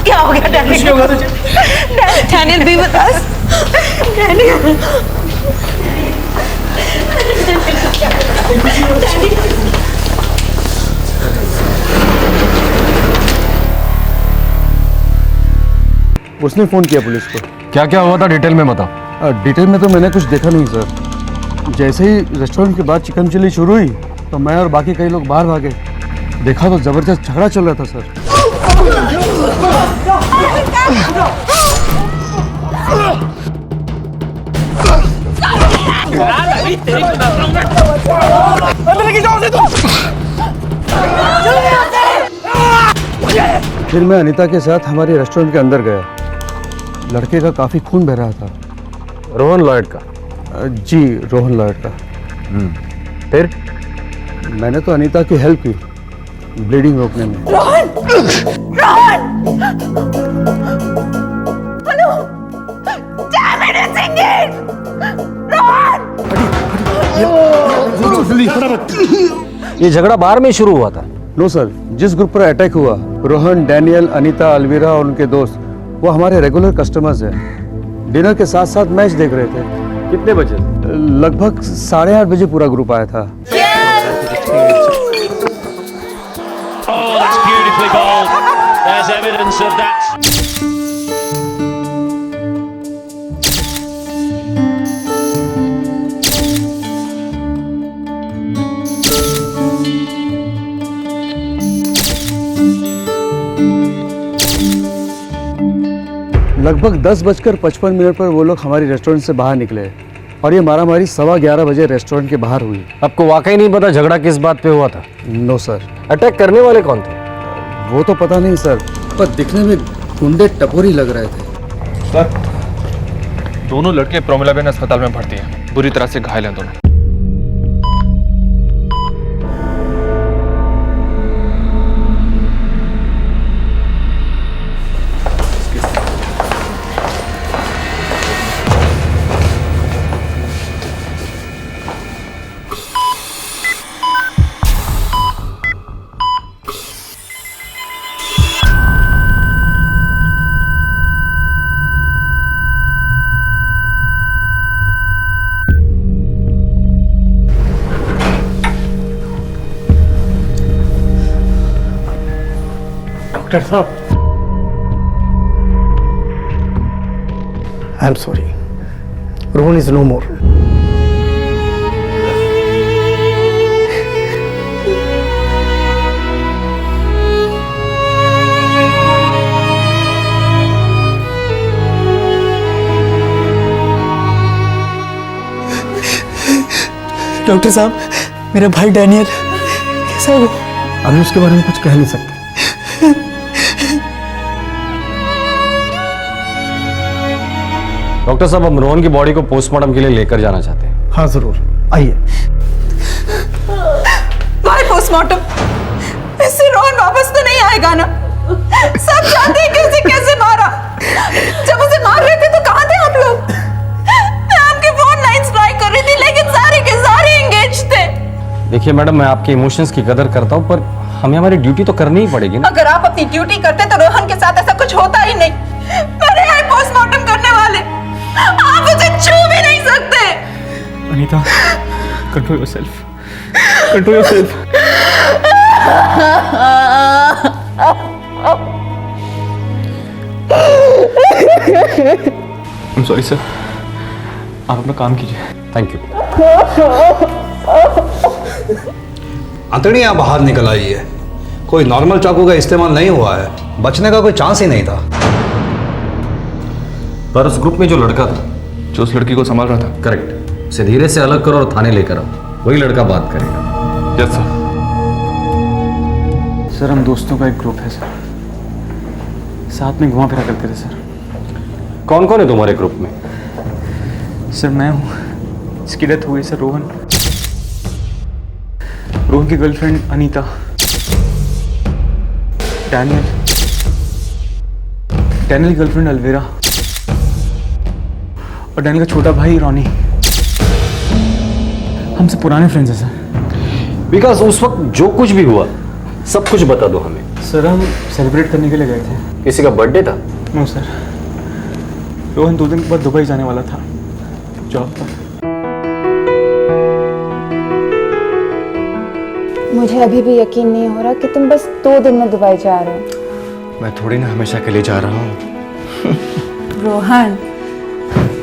क्या हो गया डैनी? कुछ नहीं होगा तुझे। डैनियल भी बता। डैनियल उसने फोन किया पुलिस को। क्या क्या हुआ था डिटेल में बता। डिटेल में तो मैंने कुछ देखा नहीं सर। जैसे ही रेस्टोरेंट के बाद चिकन चिल्ली शुरू हुई तो मैं और बाकी कई लोग बाहर भागे। देखा तो जबरदस्त झगड़ा चल रहा था सर। फिर मैं अनीता के साथ हमारे रेस्टोरेंट के अंदर गया। लड़के का काफी खून बह रहा था। रोहन लॉयड का? जी रोहन लॉयड का। फिर मैंने तो अनीता की हेल्प की ब्लीडिंग रोकने में। Rohan! Rohan! Hello! Damn it, it's engaged! Rohan! ये झगड़ा बाहर में शुरू हुआ था? नो सर, जिस ग्रुप पर अटैक हुआ रोहन, डैनियल, अनीता, अलवीरा और उनके दोस्त वो हमारे रेगुलर कस्टमर्स हैं। डिनर के साथ साथ मैच देख रहे थे। कितने बजे? लगभग 8:30 बजे पूरा ग्रुप आया था। Oh, that's beautifully bowled. There's evidence of that. लगभग 10:55 पर वो लोग हमारी रेस्टोरेंट से बाहर निकले और ये मारामारी 11:15 बजे रेस्टोरेंट के बाहर हुई। आपको वाकई नहीं पता झगड़ा किस बात पे हुआ था? No sir. अटैक करने वाले कौन थे? वो तो पता नहीं सर, पर दिखने में गुंडे टपोरी लग रहे थे। सर, दोनों लड़के प्रोमिलाबेन अस्पताल में भर्ती हैं। बुरी तरह से घायल हैं दोनों। डॉक्टर साहब, I am sorry, Rohan is no more. Doctor साहब, मेरा भाई डैनियल कैसा हो? अभी उसके बारे में कुछ कह नहीं सकते। डॉक्टर साहब, हम रोहन की बॉडी को पोस्टमार्टम के लिए लेकर जाना चाहते हैं। हाँ जरूर, आइए। भाई पोस्टमार्टम? इससे रोहन वापस तो नहीं आएगा ना? सब जानते हैं कि उसे कैसे मारा। जब उसे मार रहे थे तो कहाँ थे आप लोग? मैं आपके फोन लाइंस ट्राई कर रही थी लेकिन सारे के सारे एंगेज थे। देखिए मैडम, मैं आपके इमोशंस की कदर करता हूँ, पर हमें हमारी ड्यूटी तो करनी ही पड़ेगी ना। अगर आप अपनी ड्यूटी करते तो रोहन के साथ ऐसा कुछ होता ही नहीं। मेरे यहाँ पोस्टमार्टम करने वाले, आप उसे छू भी नहीं सकते। Anita, control yourself, control yourself. I'm sorry sir, आप अपना काम कीजिए। Thank you. अंतड़ियाँ बाहर निकल आई है। कोई नॉर्मल चाकू का इस्तेमाल नहीं हुआ है। बचने का कोई चांस ही नहीं था। पर उस ग्रुप में जो लड़का था, जो उस लड़की को संभाल रहा था। करेक्ट, उसे धीरे से अलग करो और थाने लेकर आओ। वही लड़का बात करेगा। Yes sir. सर, हम दोस्तों का एक ग्रुप है सर, साथ में घुमा फिरा करते थे सर। कौन कौन है तुम्हारे ग्रुप में? सर मैं हूँ, इसकी डेथ हुई सर। रोहन की गर्लफ्रेंड अनीता, डैनियल की गर्लफ्रेंड अलवीरा और डैनियल का छोटा भाई रॉनी। हमसे पुराने फ्रेंड्स हैं सर। विकास, उस वक्त जो कुछ भी हुआ सब कुछ बता दो हमें। सर हम सेलिब्रेट करने के लिए गए थे। किसी का बर्थडे था? नो सर, रोहन 2 दिन के बाद दुबई जाने वाला था जॉब पर। मुझे अभी भी यकीन नहीं हो रहा कि तुम बस 2 दिन में दुबई जा रहे हो। मैं थोड़ी ना हमेशा के लिए जा रहा हूँ। रोहन,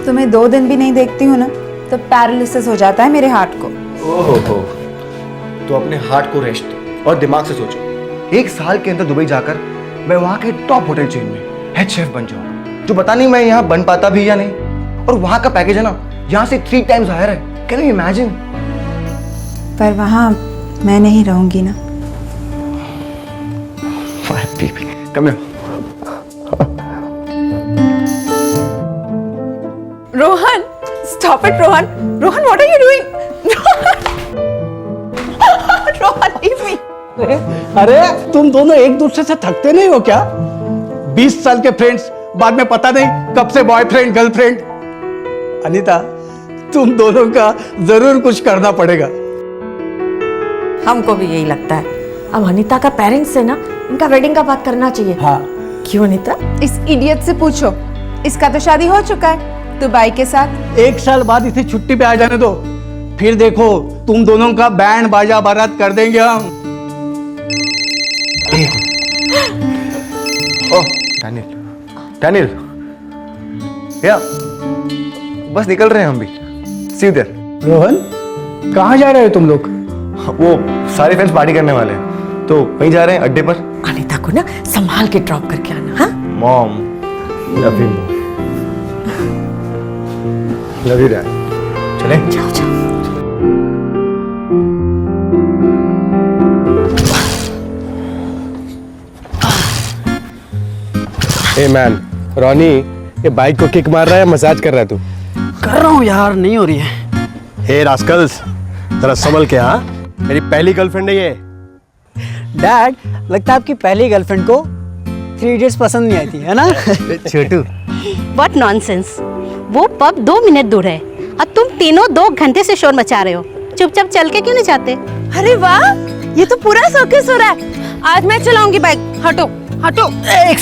तुम्हें 2 दिन भी नहीं देखती हूँ ना तो पैरालिसिस हो जाता है मेरे हार्ट को। ओहो, तो अपने हार्ट को रेस्ट दो और दिमाग से सोचो। 1 साल के अंदर दुबई जाकर मैं वहाँ के टॉप होटल चेन में हेड शेफ बन जाऊंगा, जो पता नहीं मैं यहाँ बन पाता भी या नहीं। और वहाँ का पैकेज है ना, यहाँ से 3 टाइम्स हायर है। Can you imagine? पर वहाँ मैं नहीं रहूंगी ना। कम here. Rohan, stop it, Rohan. Rohan, what are you doing? Rohan, leave me. अरे तुम दोनों एक दूसरे से थकते नहीं हो क्या? 20 साल के फ्रेंड्स, बाद में पता नहीं कब से बॉयफ्रेंड गर्लफ्रेंड। अनीता, तुम दोनों का जरूर कुछ करना पड़ेगा। हमको भी यही लगता है। अब अनीता का पेरेंट्स से ना इनका वेडिंग का बात करना चाहिए। हाँ, क्यों अनीता? इस इडियट से पूछो, इसका तो शादी हो चुका है दुबई के साथ। 1 साल बाद इसे छुट्टी पे आ जाने दो, फिर देखो तुम दोनों का बैंड बाजा बारात कर देंगे हम। ओह डैनियल, या बस निकल रहे हैं हम भी। सी यू देयर। रोहन, कहाँ जा रहे हो तुम लोग? वो सारे फ्रेंड्स पार्टी करने वाले हैं, तो वहीं जा रहे हैं अड्डे पर। अनीता को ना संभाल के ड्रॉप करके आना। हाँ mom, love you mom, love you dad. चलें? जाओ जाओ। ए मैन, रॉनी ये बाइक को किक मार रहा है, मसाज कर रहा है तू? कर रहा हूँ यार, नहीं हो रही है। हे रास्कल्स, जरा संभल के। हाँ, मेरी पहली गर्लफ्रेंड है ये। डैड, लगता है आपकी पहली गर्लफ्रेंड को 3 इडियट्स पसंद नहीं आई थी, है ना? छोटू, व्हाट नॉनसेंस। वो पब 2 मिनट दूर है और तुम तीनों 2 घंटे से शोर मचा रहे हो। चुपचाप चल के क्यों नहीं जाते? अरे वाह, ये तो पूरा सर्कस हो रहा है। आज मैं चलाऊंगी बाइक। हटो हटो। एक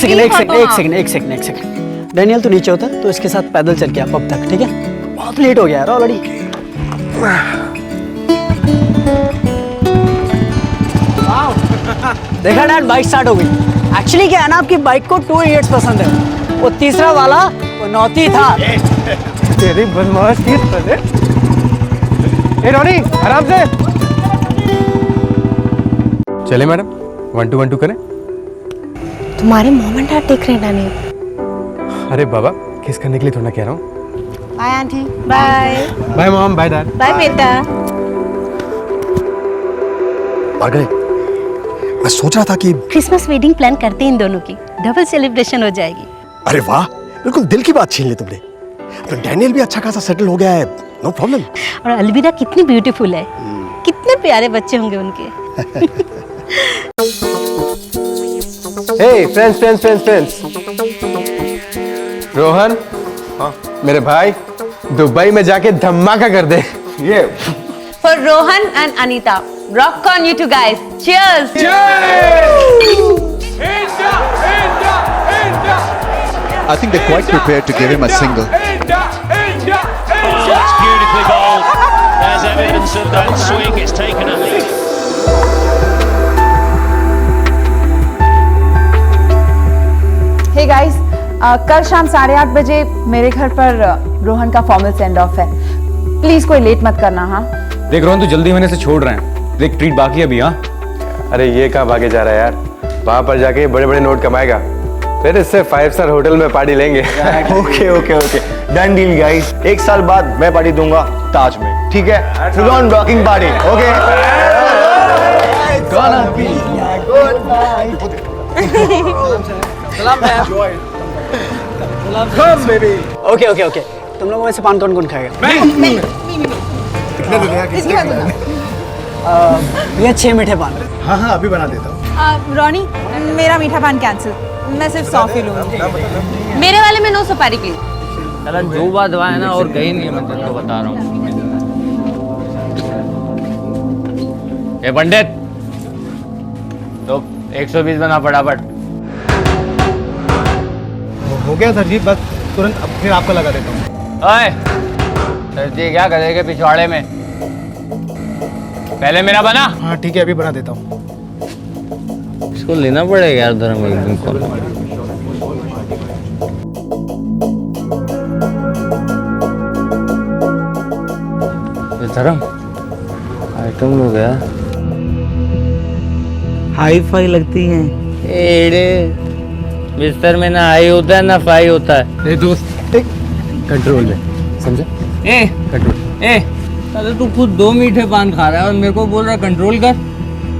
सेकंड। डैनियल तू नीचे होता तो इसके साथ पैदल चल के आ पब तक, ठीक है? बहुत लेट हो गया यार ऑलरेडी। देखा डैड, बाइक स्टार्ट हो गई। एक्चुअली क्या है ना, आपकी बाइक को 2 इडियट्स पसंद है। वो तीसरा वाला वो नौती था। तेरी बदमाश की ए रॉनी, आराम से चले मैडम। 1 2 1 2 करें। तुम्हारे मॉम एंड डैड देख रहे हैं डैनियल। अरे बाबा, किस करने के लिए थोड़ा कह रहा हूँ। Bye aunty. Bye bye mom, bye dad. Bye बेटा। मैं सोच रहा था कि क्रिसमस वेडिंग प्लान करते हैं इन दोनों की, डबल सेलिब्रेशन हो जाएगी। अरे वाह, बिल्कुल दिल की बात छीन ली तुमने। तो डैनियल भी अच्छा खासा सेटल हो गया है, नो प्रॉब्लम। और अलविदा कितनी ब्यूटीफुल है, कितने प्यारे बच्चे होंगे उनके। हे फ्रेंड्स, रोहन, हाँ मेरे भाई, दुबई में जाके धमाका कर दे। ये For Rohan and Anita, rock on you two guys. Cheers. I think they're quite prepared to give him a single. Oh, it's beautifully bowled. There's evidence of that swing. It's taken a lead. Hey guys, कल शाम 8:30 बजे मेरे घर पर रोहन का formal send off है। Please कोई late मत करना। हाँ देख रोहन, तू जल्दी होने से छोड़ रहे हैं। देख ट्रीट बाकी है अभी। हाँ अरे ये कहाँ भागे जा रहा है यार, वहां पर जाके बड़े बड़े नोट कमाएगा, फिर इससे 5 स्टार होटल में पार्टी लेंगे। Okay, done deal guys. 1 साल बाद मैं पार्टी दूंगा ताज में, ठीक है? Full on rocking party. Okay, okay. तुम लोगों में से पान कौन खाएगा? भैया 6 मीठे पान। हाँ अभी बना देता हूँ। रॉनी, मेरा मीठा पान कैंसिल। मैं सिर्फ सॉफी लूंगी। मेरे वाले में नो सुपारी प्लीज। चला जो बात दवाया ना और गई नहीं, मैं तेरे को बता रहा हूँ। ए पंडित, तो 120 बना फटाफट। हो गया सर जी, बस तुरंत फिर आपका लगा देता हूँ। ओए सर जी क्या करेंगे पिछवाड़े में, पहले मेरा बना। हाँ ठीक है, अभी बना देता हूँ। इसको लेना पड़ेगा यार धर्म एक दिन कॉल। धर्म आइटम लोग यार हाई फाई लगती हैं। एड़े बिस्तर में ना हाई होता है ना फाई होता है। ए दोस्त, कंट्रोल में, समझा? ए कंट्रोल ए अरे तू खुद 2 मीठे पान खा रहा है और मेरे को बोल रहा है कंट्रोल कर।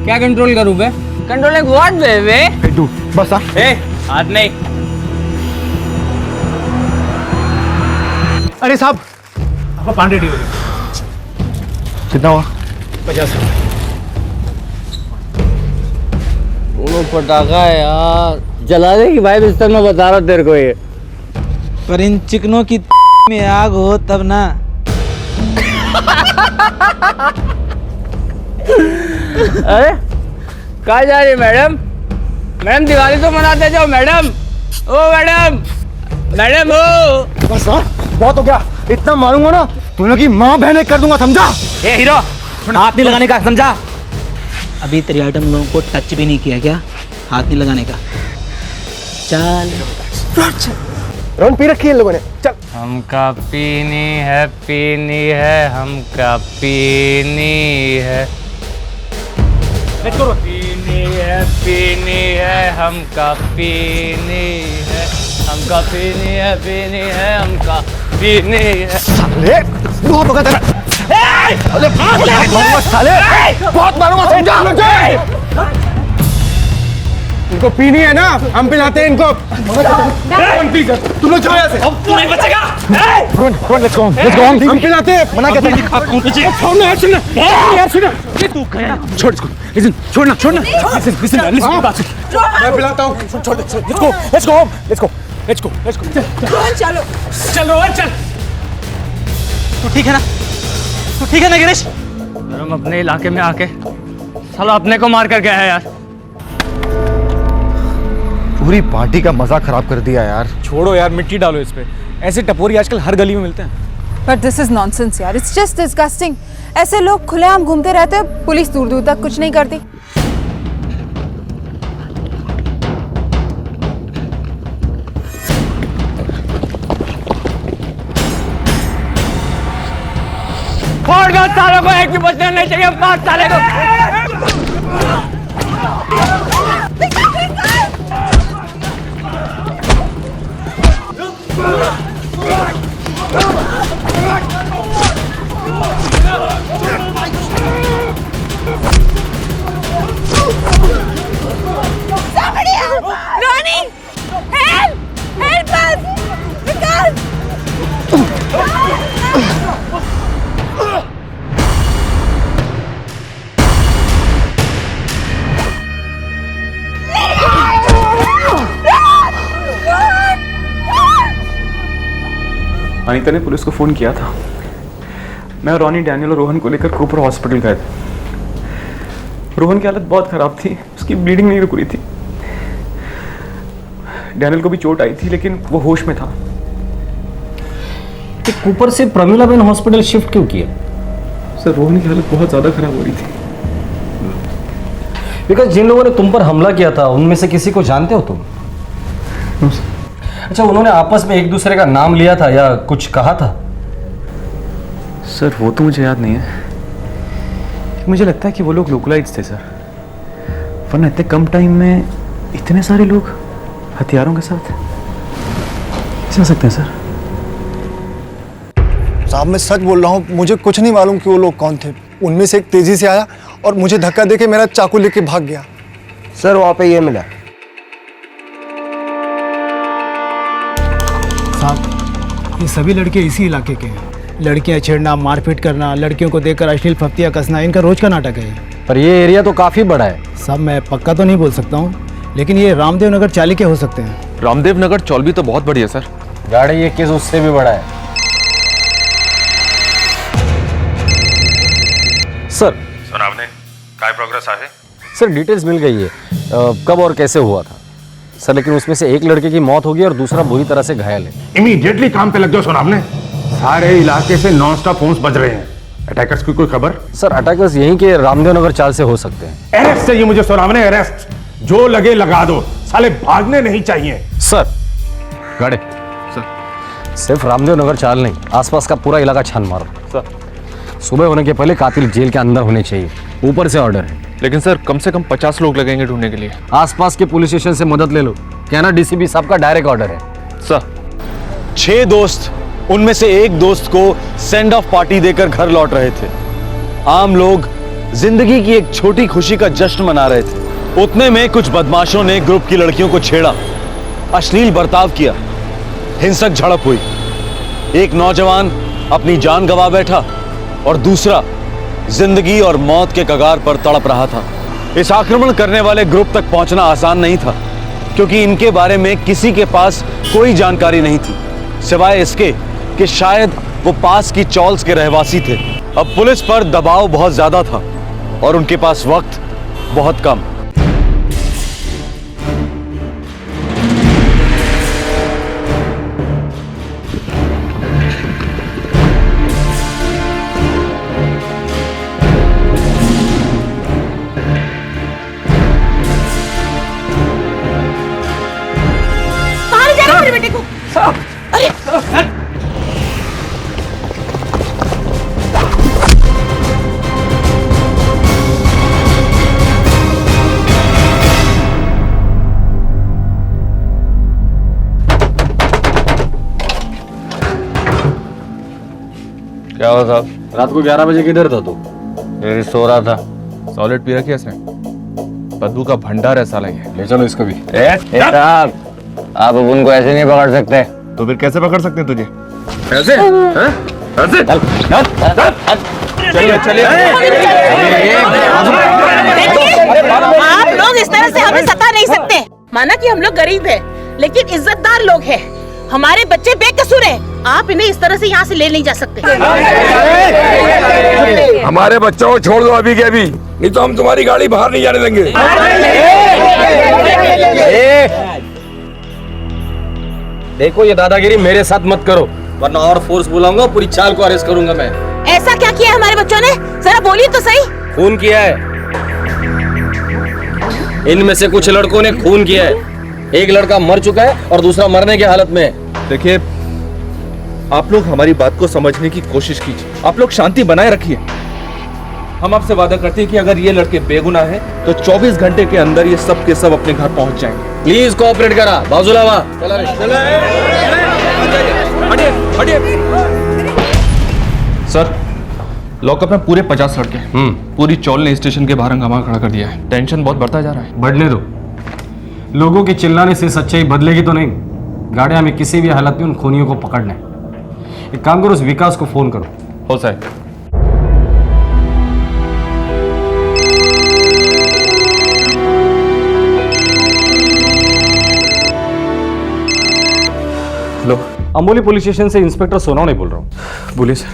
क्या कंट्रोल करूं बे? कंट्रोल लाइक व्हाट बे? तू बस आ। ए हाथ नहीं। अरे साहब, आपका पान रेडी हो गया। कितना हुआ? 50 रुपये। वो पटाखा है यार, जला दे कि भाई बिस्तर में बता रहा तेरे को ये। पर इन चिकनों की में आग हो तब ना। अरे कहाँ जा रही है मैडम? मैडम दिवाली तो मनाते जाओ मैडम। ओ मैडम, मैडम ओ। बस बहुत हो गया, इतना मारूंगा ना तुम लोग की माँ बहने कर दूंगा, समझा? ए हीरो, हाथ नहीं लगाने का, समझा? अभी तेरी आइटम लोगों को टच भी नहीं किया क्या? हाथ नहीं लगाने का। चल रोन पी रखी है इन लोगों ने, चल। हमका पीनी है हमका पीनी है। पीनी है हमका पीनी है, हमका पीनी है हमका पीनी है। साले बहुत हो गया तेरा। अरे मारूंगा साले, बहुत मारूंगा, समझा मुझे? इनको पीनी है ना, हम पिलाते हैं इनको। तुम लोग जाओ यहाँ से। अब तू नहीं बचेगा। Let's go, हम पिलाते हैं। मना कहते हैं। छोड़ना यार, सुनना यार, सुनना। छोड़ इसको, listen, छोड़ना। Listen, बात सुन। मैं पिलाता हूँ। छोड़ दे। Let's go. चलो चल रोहन चल। तू ठीक है ना गिरीश? हम अपने इलाके में आके साला अपने को मार कर गया है यार। पूरी पार्टी का मजा खराब कर दिया यार। छोड़ो यार, मिट्टी डालो इस पे। ऐसे टपोरी आजकल हर गली में मिलते हैं। बट दिस इज नॉनसेंस यार, इट्स जस्ट डिस्गस्टिंग। ऐसे लोग खुलेआम घूमते रहते हैं, पुलिस दूर दूर तक कुछ नहीं करती। फोड़ दो सालों को, एक भी बचना नहीं चाहिए। 5 साले को Ronnie! Help us! Vikas! Anita ने पुलिस को फ़ोन किया था। मैं और रॉनी, डैनियल और रोहन को लेकर कोपर हॉस्पिटल गए थे। रोहन की हालत बहुत ख़राब थी, उसकी ब्लीडिंग नहीं रुक रही थी। डैनियल को भी चोट आई थी लेकिन वो होश में था। तो कूपर से प्रमिलाबेन हॉस्पिटल शिफ्ट क्यों किया? सर रोहन की हालत बहुत ज़्यादा ख़राब हो रही थी। बिकॉज जिन लोगों ने तुम पर हमला किया था उनमें से किसी को जानते हो तुम? अच्छा, उन्होंने आपस में एक दूसरे का नाम लिया था या कुछ कहा था? सर वो तो मुझे याद नहीं है। मुझे लगता है कि वो लोग लोकलाइट्स थे सर, वरना इतने कम टाइम में इतने सारे लोग हथियारों के साथ कैसे आ सकते हैं सर? साहब मैं सच बोल रहा हूँ, मुझे कुछ नहीं मालूम कि वो लोग कौन थे। उनमें से एक तेजी से आया और मुझे धक्का देके मेरा चाकू लेके भाग गया। सर वहाँ पे ये मिला। साहब ये सभी लड़के इसी इलाके के हैं। लड़कियां छेड़ना, मारपीट करना, लड़कियों को देखकर अश्लील फप्तियां कसना, इनका रोज का नाटक है। पर ये एरिया तो काफी बड़ा है। साहब मैं पक्का तो नहीं बोल सकता हूँ, लेकिन ये रामदेव नगर चाली के हो सकते हैं। रामदेव नगर चौलवी तो बहुत बड़ी है सर। गाड़ी ये केस उससे भी बड़ा है। सर आपने काय प्रोग्रेस आहे? सर डिटेल्स मिल गई है कब और कैसे हुआ था सर, लेकिन उसमें से एक लड़के की मौत हो गई और दूसरा बुरी तरह से घायल है। इमीडिएटली काम पे लग जाओ सोनामने, सारे इलाके से नॉन स्टॉप फोन्स बज रहे हैं। अटैकर्स की कोई खबर? सर अटैकर्स यहीं के रामदेव नगर चाल से हो सकते हैं। अरेस्ट चाहिए मुझे सोनामने, अरेस्ट, जो लगे लगा दो, साले भागने नहीं चाहिए। सर गाड़े सर, सिर्फ रामदेव नगर चाल नहीं, आसपास का पूरा इलाका छान मारो सर। सुबह होने के पहले कातिल जेल के अंदर होने चाहिए, ऊपर से ऑर्डर है। लेकिन सर कम से कम 50 लोग लगेंगे ढूंढने के लिए। आसपास के पुलिस स्टेशन से मदद ले लो, कहना डीसीपी साहब का डायरेक्ट ऑर्डर है सर। 6 दोस्त, उनमें से एक दोस्त को सेंड ऑफ पार्टी देकर घर लौट रहे थे। आम लोग जिंदगी की एक छोटी खुशी का जश्न मना रहे थे। उतने में कुछ बदमाशों ने ग्रुप की लड़कियों को छेड़ा, अश्लील बर्ताव किया, हिंसक झड़प हुई। एक नौजवान अपनी जान गंवा बैठा और दूसरा जिंदगी और मौत के कगार पर तड़प रहा था। इस आक्रमण करने वाले ग्रुप तक पहुंचना आसान नहीं था, क्योंकि इनके बारे में किसी के पास कोई जानकारी नहीं थी, सिवाय इसके कि शायद वो पास की चौल्स के रहवासी थे। अब पुलिस पर दबाव बहुत ज्यादा था और उनके पास वक्त बहुत कम। बेटे को अरे क्या हुआ साहब? रात को 11 बजे किधर था तू? मेरी सो रहा था। सॉलिड पी रखी है इसने, बदबू का भंडार है साला ये। ले चलो इसको भी। साहब आप उनको ऐसे नहीं पकड़ सकते। तो फिर कैसे पकड़ सकते हैं तुझे? ऐसे? ऐसे? चलिए चलिए। आप लोग इस तरह से हमें सता नहीं सकते। माना कि हम लोग गरीब हैं, लेकिन इज्जतदार लोग हैं। हमारे बच्चे बेकसूर हैं। आप इन्हें इस तरह से यहाँ से ले नहीं जा सकते। हमारे बच्चों को छोड़ दो अभी के अभी, नहीं तो हम तुम्हारी गाड़ी बाहर नहीं जाने देंगे। देखो ये दादागिरी मेरे साथ मत करो, वरना और फोर्स बुलाऊंगा, पूरी चाल को अरेस्ट करूंगा मैं। ऐसा क्या किया हमारे बच्चों ने? जरा बोलिए तो सही। खून किया है, इनमें से कुछ लड़कों ने खून किया है। एक लड़का मर चुका है और दूसरा मरने की हालत में है। देखिए आप लोग हमारी बात को समझने की कोशिश कीजिए, आप लोग शांति बनाए रखिए। हम आपसे वादा करते हैं कि अगर ये लड़के बेगुनाह हैं तो 24 घंटे के अंदर ये सब के सब अपने घर पहुंच जाएंगे। प्लीज कोऑपरेट करा। बाजूला वा। सर लॉकअप में पूरे 50 लड़के हैं। पूरी चौल ने स्टेशन के बाहर हंगामा खड़ा कर दिया है। टेंशन बहुत बढ़ता जा रहा है। बढ़ने दो, लोगों के चिल्लाने से सच्चाई बदलेगी तो नहीं। गाड़ियां में किसी भी हालत में उन खूनियों को पकड़ना है। एक काम करो, उस विकास को फोन करो। हो साहब। हेलो, अम्बोली पुलिस स्टेशन से इंस्पेक्टर सोनवणे बोल रहा हूँ। बोलिए सर।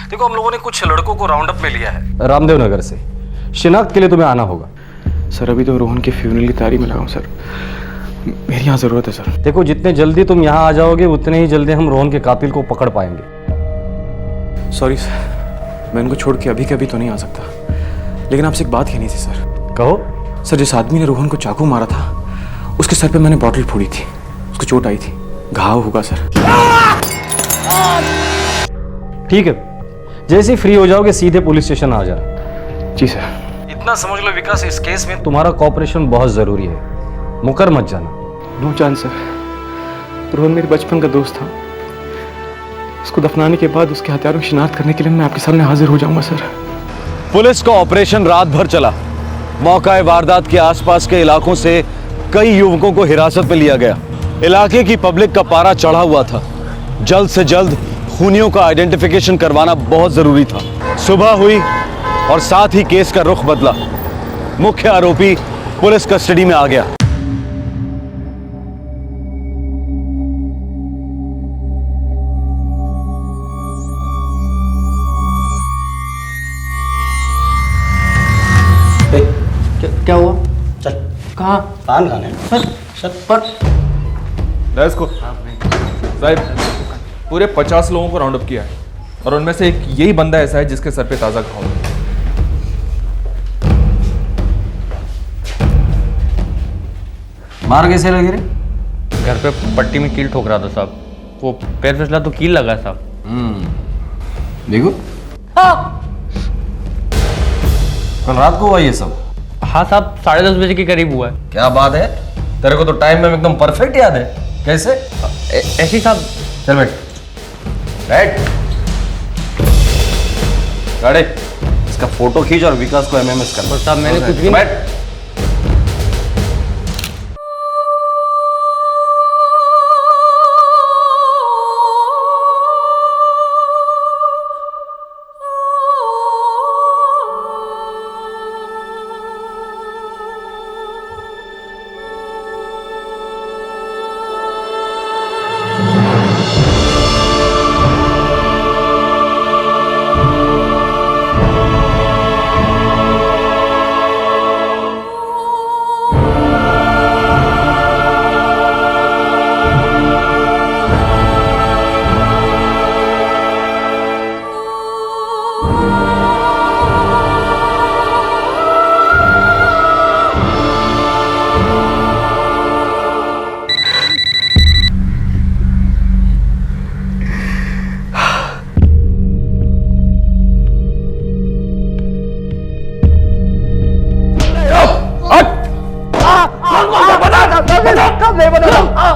देखो हम लोगों ने कुछ लड़कों को राउंड अप में लिया है रामदेव नगर से। शिनाख्त के लिए तुम्हें आना होगा। सर अभी तो रोहन के फ्यूनरल की तैयारी में लगा हूँ सर, मेरी यहाँ ज़रूरत है सर। देखो जितने जल्दी तुम यहाँ आ जाओगे उतने ही जल्दी हम रोहन के कातिल को पकड़ पाएंगे। सॉरी सर, मैं उनको छोड़ के अभी के अभी तो नहीं आ सकता, लेकिन आपसे एक बात कहनी थी सर। कहो। सर जिस आदमी ने रोहन को चाकू मारा था उसके सर पे मैंने बॉटल फोड़ी थी, उसको चोट आई थी, घाव होगा सर। ठीक है, जैसे ही फ्री हो जाओगे सीधे पुलिस स्टेशन आ जाना। जी सर। इतना समझ लो विकास, इस केस में तुम्हारा कॉपरेशन बहुत जरूरी है, मुकर मत जाना। नो चांस सर, रोहन मेरे बचपन का दोस्त था। उसको दफनाने के बाद उसके हथियारों की शिनाख्त करने के लिए मैं आपके सामने हाजिर हो जाऊंगा सर। पुलिस का ऑपरेशन रात भर चला। मौका वारदात के आसपास के इलाकों से कई युवकों को हिरासत में लिया गया। इलाके की पब्लिक का पारा चढ़ा हुआ था। जल्द से जल्द खूनियों का आइडेंटिफिकेशन करवाना बहुत जरूरी था। सुबह हुई और साथ ही केस का रुख बदला। मुख्य आरोपी पुलिस कस्टडी में आ गया। क्या हुआ? हाँ पान खाने ले इसको साहब, पूरे 50 लोगों को राउंड अप किया है और उनमें से एक यही बंदा ऐसा है जिसके सर पे ताजा घाव है। मार कैसे लगी रे? घर पे पट्टी में कील ठोक रहा था साहब, वो पैर फिसला तो कील लगा साहब। देखो कल रात को हुआ ये सब? हाँ साहब 10:30 बजे के करीब हुआ है। क्या बात है, तेरे को तो टाइम में एकदम परफेक्ट याद है। कैसे? ऐसे ही साहब। चल बैठ बैठ गाड़ी, इसका फोटो खींच और विकास को एमएमएस कर। साहब मैंने कुछ भी बैठ।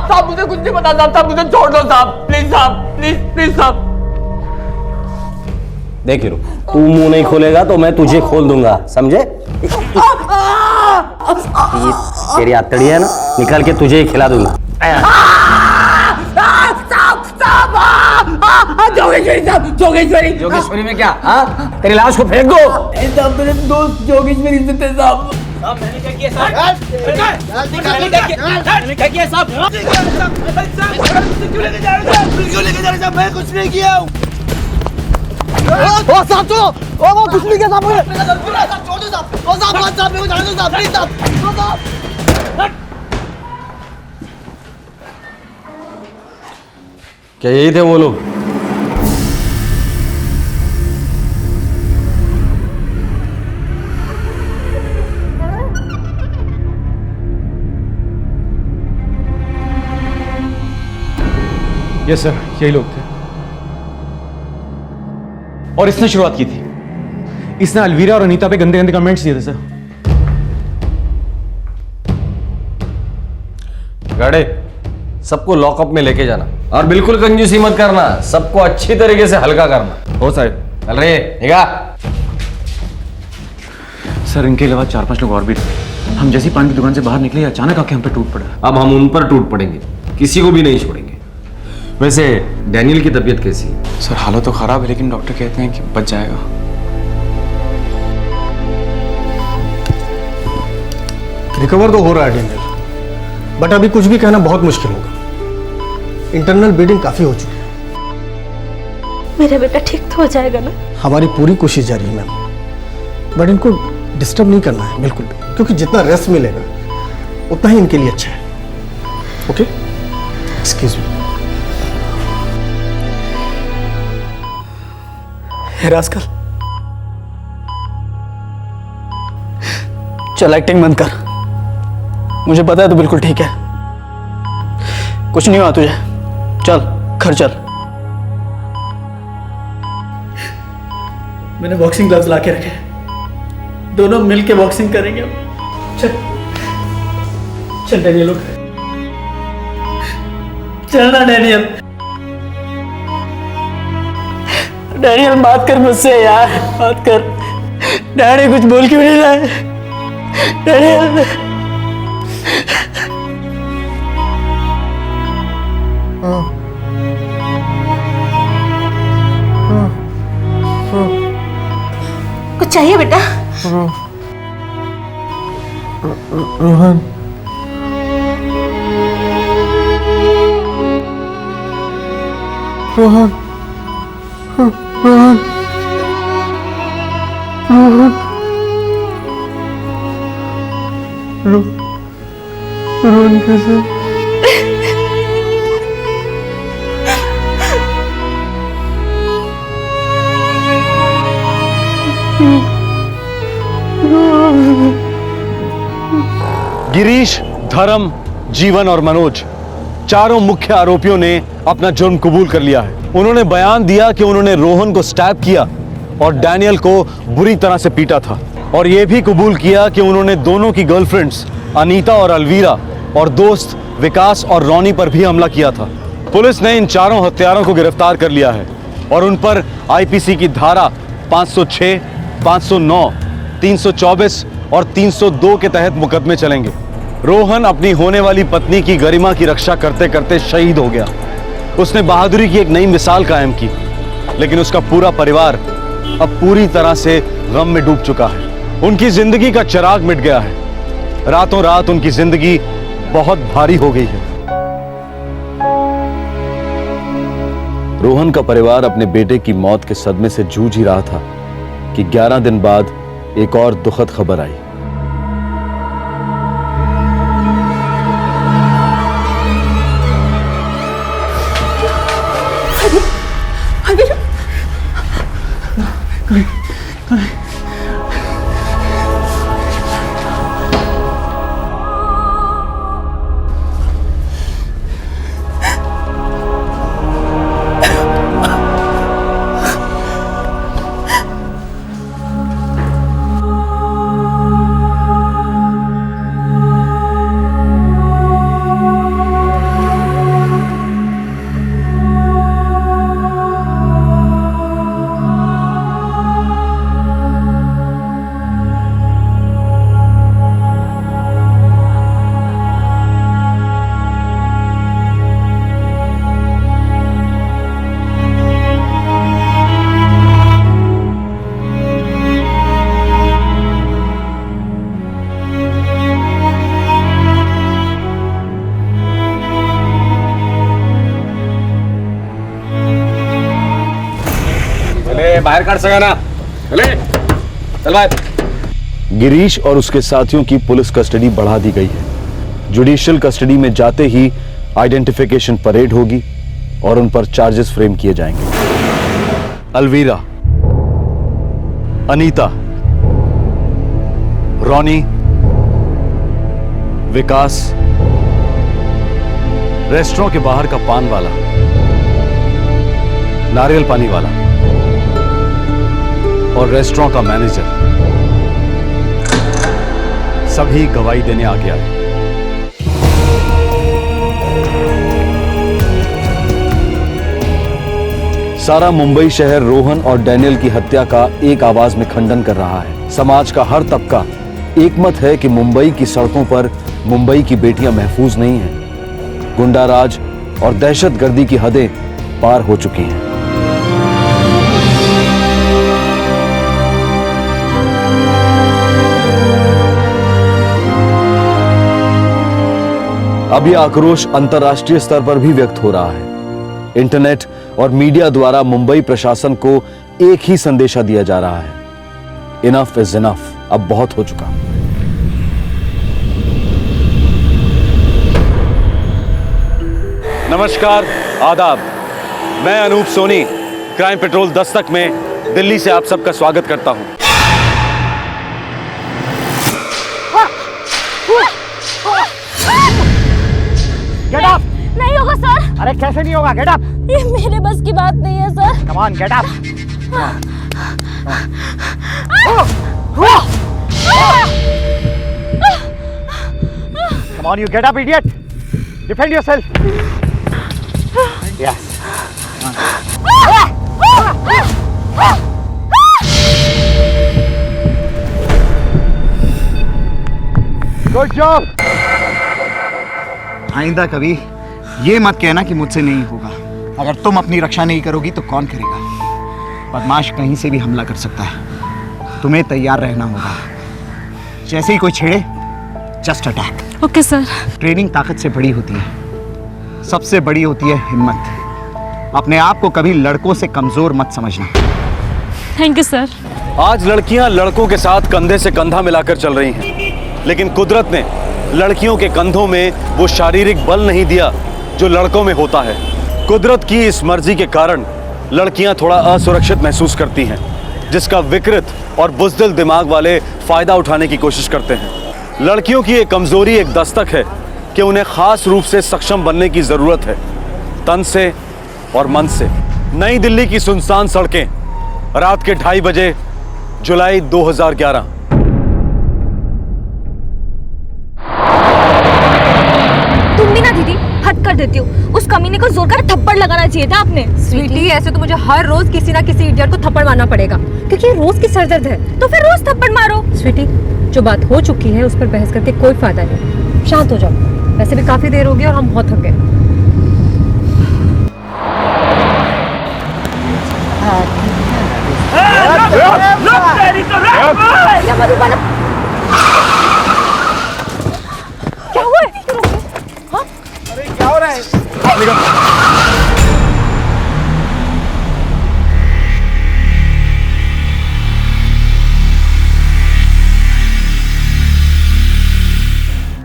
साहब मुझे कुछ नहीं पता साहब, मुझे छोड़ दो साहब, प्लीज साहब, प्लीज साहब। देख हीरो, तू मुंह नहीं खोलेगा तो मैं तुझे खोल दूंगा, समझे? ये तेरी आतड़ी है ना, निकाल के तुझे ही खिला दूंगा। जोगेश्वरी जोगेश्वरी में क्या? हाँ, तेरी लाश को फेंक दो। साहब मेरे दोस्त जोगेश्वरी से थे साहब। मैंने क्या किया साहब? मैंने क्या किया साहब? क्यों लेके जा रहे साहब? मैं कुछ नहीं किया हूँ। ओ साहब चलो, वो कुछ नहीं किया साहब मुझे। छोड़ दो साहब, ओ साहब मेरे को जाने दो साहब, प्लीज साहब। क्या यही थे वो लोग? यस सर, यही लोग थे और इसने शुरुआत की थी। इसने अलवीरा और अनीता पे गंदे गंदे कमेंट्स दिए थे सर। गाड़े, सबको लॉकअप में लेके जाना और बिल्कुल कंजूसी मत करना, सबको अच्छी तरीके से हल्का करना। हो साहब। चल रही निगाह। सर इनके अलावा 4-5 लोग और भी थे। हम जैसी पान की दुकान से बाहर निकले अचानक आके हम पे टूट पड़ा। अब हम उन पर टूट पड़ेंगे, किसी को भी नहीं छोड़ेंगे। वैसे डैनियल की तबीयत कैसी है? सर हालत तो खराब है लेकिन डॉक्टर कहते हैं कि बच जाएगा। रिकवर तो हो रहा है डेनियल, बट अभी कुछ भी कहना बहुत मुश्किल होगा। इंटरनल ब्लीडिंग काफी हो चुकी है। मेरा बेटा ठीक तो हो जाएगा ना? हमारी पूरी कोशिश जारी है मैम, बट इनको डिस्टर्ब नहीं करना है बिल्कुल भी, क्योंकि जितना रेस्ट मिलेगा उतना ही इनके लिए अच्छा है। Okay, excuse me. रास्कल, चल एक्टिंग बंद कर। मुझे पता है तू बिल्कुल ठीक है, कुछ नहीं हुआ तुझे। चल घर चल। मैंने बॉक्सिंग ग्लव्स ला के रखे, दोनों मिल के बॉक्सिंग करेंगे। चल चल डैनियल, लोग चलना डैनियल। डैनियल बात कर मुझसे यार, बात कर। डैडी कुछ बोल क्यों नहीं रहा है? डैनियल कुछ चाहिए बेटा? रोहन, रोहन, रोहन, रोहन, कसम। गिरीश, धर्म, जीवन और मनोज, चारों मुख्य आरोपियों ने अपना जुर्म कबूल कर लिया है। उन्होंने बयान दिया कि उन्होंने रोहन को स्टैब किया और डैनियल को बुरी तरह से पीटा था, और यह भी कबूल किया कि उन्होंने दोनों की गर्लफ्रेंड्स अनीता और अलवीरा और दोस्त विकास और रॉनी पर भी हमला किया था। पुलिस ने इन चारों हत्यारों को गिरफ्तार कर लिया है और उन पर आईपीसी की धारा 506, 509, 324 और 302 के तहत मुकदमे चलेंगे। रोहन अपनी होने वाली पत्नी की गरिमा की रक्षा करते करते शहीद हो गया। उसने बहादुरी की एक नई मिसाल कायम की, लेकिन उसका पूरा परिवार अब पूरी तरह से गम में डूब चुका है। उनकी जिंदगी का चिराग मिट गया है। रातों रात उनकी जिंदगी बहुत भारी हो गई है। रोहन का परिवार अपने बेटे की मौत के सदमे से जूझ ही रहा था कि 11 दिन बाद एक और दुखद खबर आई। बाहर काट सका ना, चले चल बाहर। गिरीश और उसके साथियों की पुलिस कस्टडी बढ़ा दी गई है। जुडिशियल कस्टडी में जाते ही आइडेंटिफिकेशन परेड होगी और उन पर चार्जेस फ्रेम किए जाएंगे। अलवीरा, अनीता, रॉनी, विकास, रेस्टोरेंट के बाहर का पान वाला, नारियल पानी वाला और रेस्टोरेंट का मैनेजर सभी गवाही देने आ गया है। सारा मुंबई शहर रोहन और डैनियल की हत्या का एक आवाज में खंडन कर रहा है। समाज का हर तबका एकमत है कि मुंबई की सड़कों पर मुंबई की बेटियां महफूज नहीं हैं। गुंडाराज और दहशतगर्दी की हदें पार हो चुकी हैं। अब यह आक्रोश अंतर्राष्ट्रीय स्तर पर भी व्यक्त हो रहा है। इंटरनेट और मीडिया द्वारा मुंबई प्रशासन को एक ही संदेशा दिया जा रहा है, इनफ इज इनफ, अब बहुत हो चुका। नमस्कार, आदाब। मैं अनूप सोनी क्राइम पेट्रोल दस्तक में दिल्ली से आप सबका स्वागत करता हूं। Get up! नहीं होगा सर। अरे कैसे नहीं होगा? Get up! ये मेरे बस की बात नहीं है sir. Come on, get up! Come on, you get up, idiot! Defend yourself! Yes! Good job! आइंदा कभी ये मत कहना कि मुझसे नहीं होगा। अगर तुम अपनी रक्षा नहीं करोगी तो कौन करेगा? बदमाश कहीं से भी हमला कर सकता है, तुम्हें तैयार रहना होगा। जैसे ही कोई छेड़े, just attack. Okay sir. Training ताकत से बड़ी होती है, सबसे बड़ी होती है हिम्मत। अपने आप को कभी लड़कों से कमजोर मत समझना। Thank you sir. आज लड़कियां लड़कों के साथ कंधे से कंधा मिलाकर चल रही हैं, लेकिन कुदरत ने लड़कियों के कंधों में वो शारीरिक बल नहीं दिया जो लड़कों में होता है। कुदरत की इस मर्जी के कारण लड़कियां थोड़ा असुरक्षित महसूस करती हैं, जिसका विकृत और बुज़दिल दिमाग वाले फायदा उठाने की कोशिश करते हैं। लड़कियों की एक कमजोरी एक दस्तक है कि उन्हें खास रूप से सक्षम बनने की जरूरत है, तन से और मन से। नई दिल्ली की सुनसान सड़कें, रात के 2:30 बजे, जुलाई 2011। तुम भी ना दीदी हद कर देती हो। उस कमीने को जोर कर थप्पड़ लगाना चाहिए था आपने। स्वीटी, ऐसे तो मुझे हर रोज किसी ना किसी इडियट को थप्पड़ मारना पड़ेगा, क्योंकि ये रोज की सरदर्द है। तो फिर रोज थप्पड़ मारो। स्वीटी, जो बात हो चुकी है उस पर बहस करके कोई फायदा नहीं। शांत हो जाओ, वैसे भी काफी देर हो गई और हम बहुत थक गए। क्या हुआ है? हाँ? अरे क्या हो रहा है?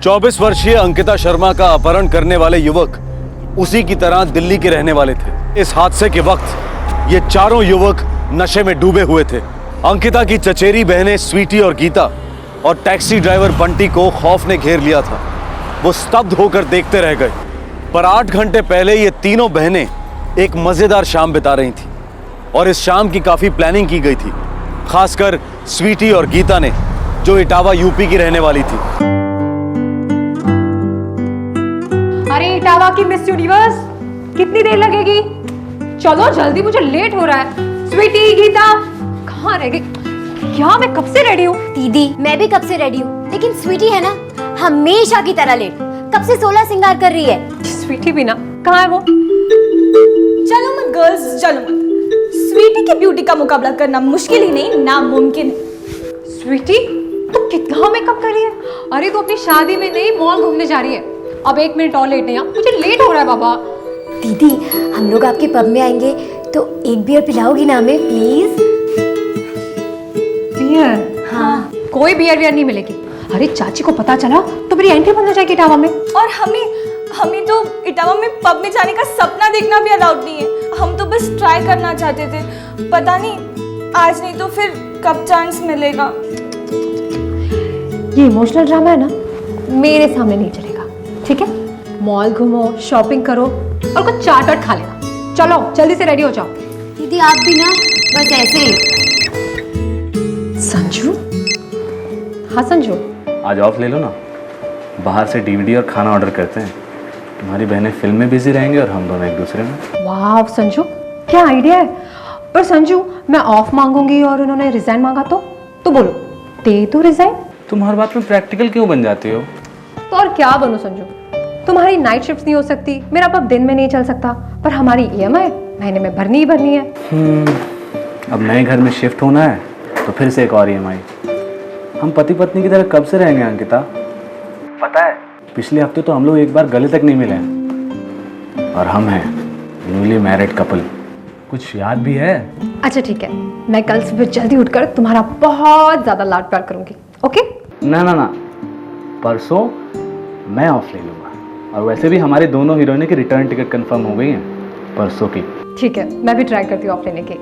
चौबीस वर्षीय अंकिता शर्मा का अपहरण करने वाले युवक उसी की तरह दिल्ली के रहने वाले थे। इस हादसे के वक्त ये चारों युवक नशे में डूबे हुए थे। अंकिता की चचेरी बहनें स्वीटी और गीता और टैक्सी ड्राइवर बंटी को खौफ ने घेर लिया था। वो स्तब्ध होकर देखते रह गए। पर 8 घंटे पहले ये तीनों बहनें एक मजेदार शाम बिता रही थी और इस शाम की काफी प्लानिंग की गई थी, खासकर स्वीटी और गीता ने, जो इटावा यूपी की रहने वाली थी। अरे इटावा की मिस यूनिवर्स, कितनी देर लगेगी? चलो जल्दी, मुझे लेट हो रहा है। स्वीटी, गीता, कहाँ रह गई? क्या मैं कब से रेडी हूँ? दीदी मैं भी कब से रेडी हूँ, लेकिन स्वीटी है ना हमेशा की तरह लेट। कब से 16 श्रृंगार कर रही है। स्वीटी भी ना, कहाँ है वो? चलो मत गर्ल्स, चलो मत। स्वीटी की ब्यूटी का मुकाबला करना मुश्किल ही नहीं, नामुमकिन है। स्वीटी, तू कितना मेकअप कर रही है? अरे तू अपनी शादी में नहीं, मॉल घूमने जा रही है। अब 1 मिनट और लेट नहीं, मुझे लेट हो रहा है बाबा। दीदी हम लोग आपके पब में आएंगे तो एक बियर पिलाओगी ना हमें प्लीज? बियर? हाँ। कोई बियर नहीं मिलेगी। अरे चाची को पता चला तो मेरी एंट्री बंद हो जाएगी इटावा में। और हमें तो इटावा में पब में जाने का सपना देखना भी अलाउड नहीं है। हम तो बस ट्राई करना चाहते थे। पता नहीं आज नहीं तो फिर कब चांस मिलेगा। ये इमोशनल ड्रामा है ना, मेरे सामने नहीं चलेगा, ठीक है? मॉल घूमो, शॉपिंग करो और कुछ चाट वाट खा लेना। चलो जल्दी से रेडी हो जाओ। दीदी आप भी ना बस ऐसे ही। संजू? हाँ संजू, आज ऑफ ले लो ना, बाहर से डीवीडी और खाना ऑर्डर करते हैं। तुम्हारी बहनें फिल्म में बिजी रहेंगे और हम दोनों एक दूसरे में। वाह संजू, क्या आइडिया है। पर संजू, मैं ऑफ मांगूंगी और उन्होंने रिजाइन मांगा तो बोलो दे दो रिजाइन। तुम हर बात में प्रैक्टिकल क्यों बन जाती हो? तो और क्या बनूं संजू? तुम्हारी नाइट शिफ्ट नहीं हो सकती, मेरा पब दिन में नहीं चल सकता, पर हमारी ईएमआई महीने में भरनी ही भरनी है। अब नए घर में शिफ्ट होना है तो फिर से एक और ईएमआई। हम पति पत्नी की तरह कब से रहेंगे अंकिता? पता है पिछले हफ्ते तो हम लोग एक बार गले तक नहीं मिले हैं। और हम हैं न्यूली मैरिड कपल। कुछ याद भी है? अच्छा ठीक है, मैं कल सुबह जल्दी उठकर तुम्हारा बहुत ज्यादा लाड प्यार करूंगी। ओके? ना ना ना, परसों मैं ऑफ ले लूंगा। और वैसे भी हमारी दोनों हीरोइनों की रिटर्न टिकट कंफर्म हो गई हैं परसों की। ठीक है, मैं भी ट्राई करती हूँ ऑफ लेने की।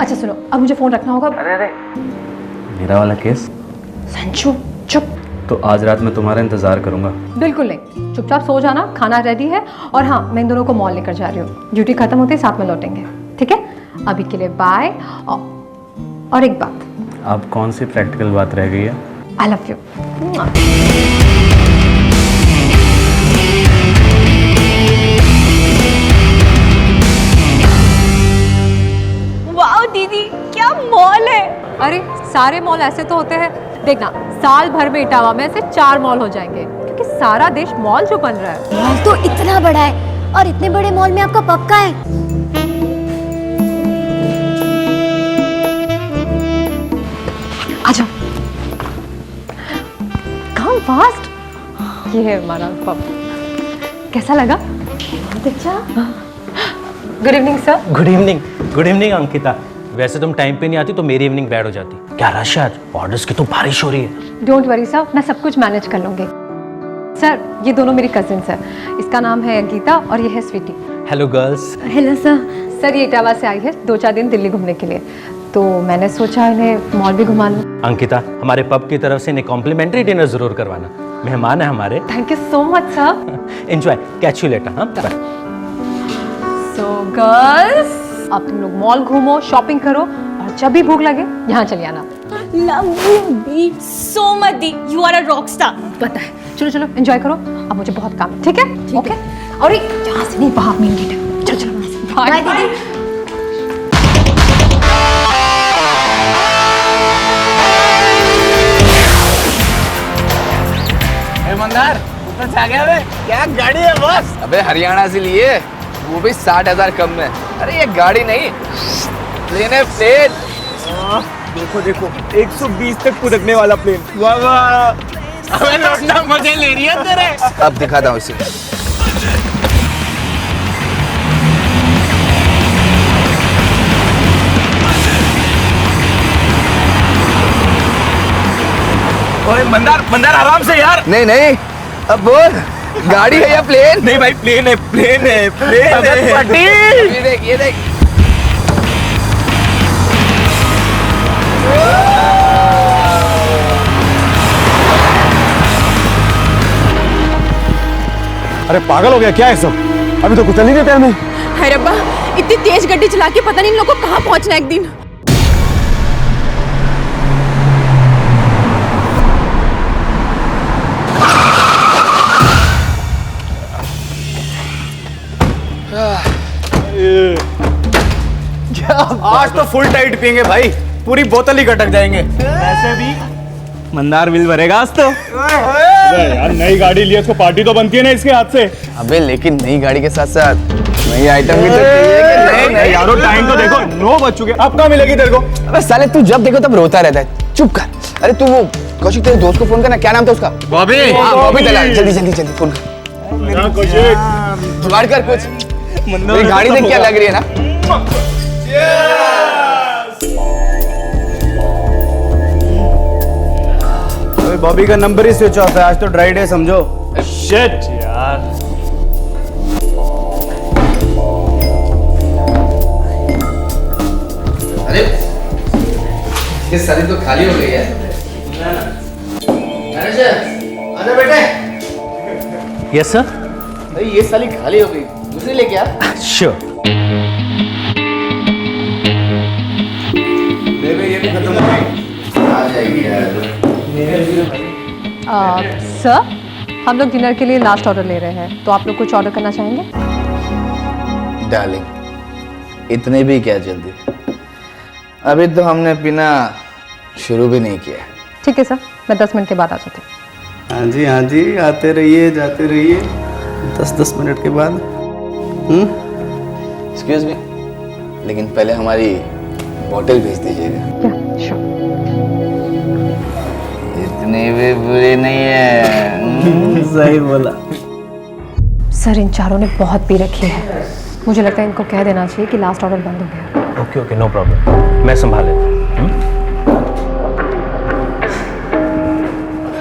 अच्छा सुनो, अब मुझे फोन रखना होगा। अरे मेरा वाला केस? संजू चुप। तो आज रात मैं तुम्हारा इंतजार करूंगा। बिल्कुल नहीं, चुपचाप सो जाना, खाना रेडी है। और हाँ, मैं इन दोनों को मॉल लेकर जा रही हूँ। ड्यूटी खत्म होते ही साथ में लौटेंगे, ठीक है? अभी के लिए बाय। और एक बात। अब कौन सी प्रैक्टिकल बात रह गई है? I love you. वाओ दीदी, क्या मॉल है। अरे सारे मॉल ऐसे तो होते हैं, देखना साल भर में इटावा में ऐसे 4 मॉल हो जाएंगे, क्योंकि सारा देश मॉल जो बन रहा है। मॉल तो इतना बड़ा है, और इतने बड़े मॉल में आपका पब कहाँ है? आजा। काम फास्ट। ये है हमारा पब। कैसा लगा? बहुत अच्छा। Good evening sir. Good evening. Good evening Ankita. वैसे तुम टाइम पे नहीं आती तो मेरी इवनिंग बैड हो जाती। क्या रश है आज? ऑर्डर्स की तो बारिश हो रही है। डोंट वरी सर, मैं सब कुछ मैनेज कर लूंगी। सर ये दोनों मेरी कजिन्स हैं। इसका नाम है गीता और ये है Sweety. Hello girls. Hello sir. Sir ये इटावा से आई है 2-4 दिन दिल्ली घूमने के लिए, तो मैंने सोचा इन्हें मॉल भी घुमा लूँ। अंकिता, हमारे पब की तरफ से इन्हें कॉम्प्लीमेंट्री डिनर जरूर करवाना, मेहमान है हमारे। Thank you so much sir. Enjoy, catch you later. हाँ बाय। सो गर्ल्स अब तुम लोग मॉल घूमो, शॉपिंग करो और जब भी भूख लगे यहाँ चले आना। लव यू दी सो मच दी, you are a rock star. पता है, चलो चलो एंजॉय करो, अब मुझे बहुत काम है। ठीक है ओके। और यहाँ से नहीं, बाहर मेन गेट है। चलो चलो बाय दीदी। मंदार ऊपर छा गया बे, क्या गाड़ी है बॉस? अबे हरियाणा से लिए, वो भी 60,000 कम में। अरे ये गाड़ी नहीं, प्लेन है प्लेन। देखो देखो 120 तक कूदने वाला प्लेन। वाह वाह, अबे लौटना मजे ले रही है तेरे। अब दिखाता हूँ इसे। ओए मंदार, मंदार आराम से यार। नहीं नहीं, अब बोल गाड़ी है या प्लेन? नहीं भाई प्लेन है, प्लेन है, प्लेन है। पटेल ये देख, ये देख। अरे पागल हो गया क्या है सब? अभी तो कुछ चल ही नहीं टाइम है। हाय रब्बा, इतनी तेज गड्डी चला के पता नहीं इन लोगों को कहाँ पहुंचना है एक दिन। आज तो फुल टाइट पियेंगे भाई, पूरी बोतल ही गटक जाएंगे। वैसे भी मंदार बिल भरेगा आज तो। यार नई गाड़ी लिए, इसको पार्टी तो बनती है ना इसके हाथ से। अबे लेकिन नई गाड़ी के साथ साथ नई आइटम भी तो चाहिए कि नहीं? यारो टाइम तो देखो, 9 बज चुके, अब कहाँ मिलेगी तेरे को? अबे साले तू जब देखो तब रोता रहता है, चुप कर। अरे तू वो कौशिक तेरे दोस्त को फोन करना, क्या नाम था उसका? बॉबी। हाँ बॉबी, चला जल्दी जल्दी जल्दी फोन कर। कौशिक जुगाड़ कर कुछ, मेरी गाड़ी देख क्या लग रही है ना। बॉबी का नंबर ही स्विच ऑफ है, आज तो ड्राई डे समझो। शिट यार। अरे ये साली तो खाली हो गई है। मैनेजर, अरे बेटे। Yes sir. अरे ये साली खाली हो गई, दूसरी लेके आ। श्योर। ये भी खत्म हो गई, आ जाएगी यार। सर हम लोग डिनर के लिए लास्ट ऑर्डर ले रहे हैं, तो आप लोग कुछ ऑर्डर करना चाहेंगे? डार्लिंग, इतने भी क्या जल्दी, अभी तो हमने पीना शुरू भी नहीं किया। ठीक है सर, मैं 10 मिनट के बाद आ जाती हूँ। हाँ जी, आते रहिए जाते रहिए 10-10 मिनट के बाद। एक्सक्यूज मी, लेकिन पहले हमारी बोतल भेज दीजिएगा। श्योर। इतनी भी बुरी नहीं है। सही बोला। सर इन चारों ने बहुत पी रखी है, मुझे लगता है इनको कह देना चाहिए कि लास्ट ऑर्डर बंद हो गया। ओके ओके, नो प्रॉब्लम, मैं संभाल लेता हूँ।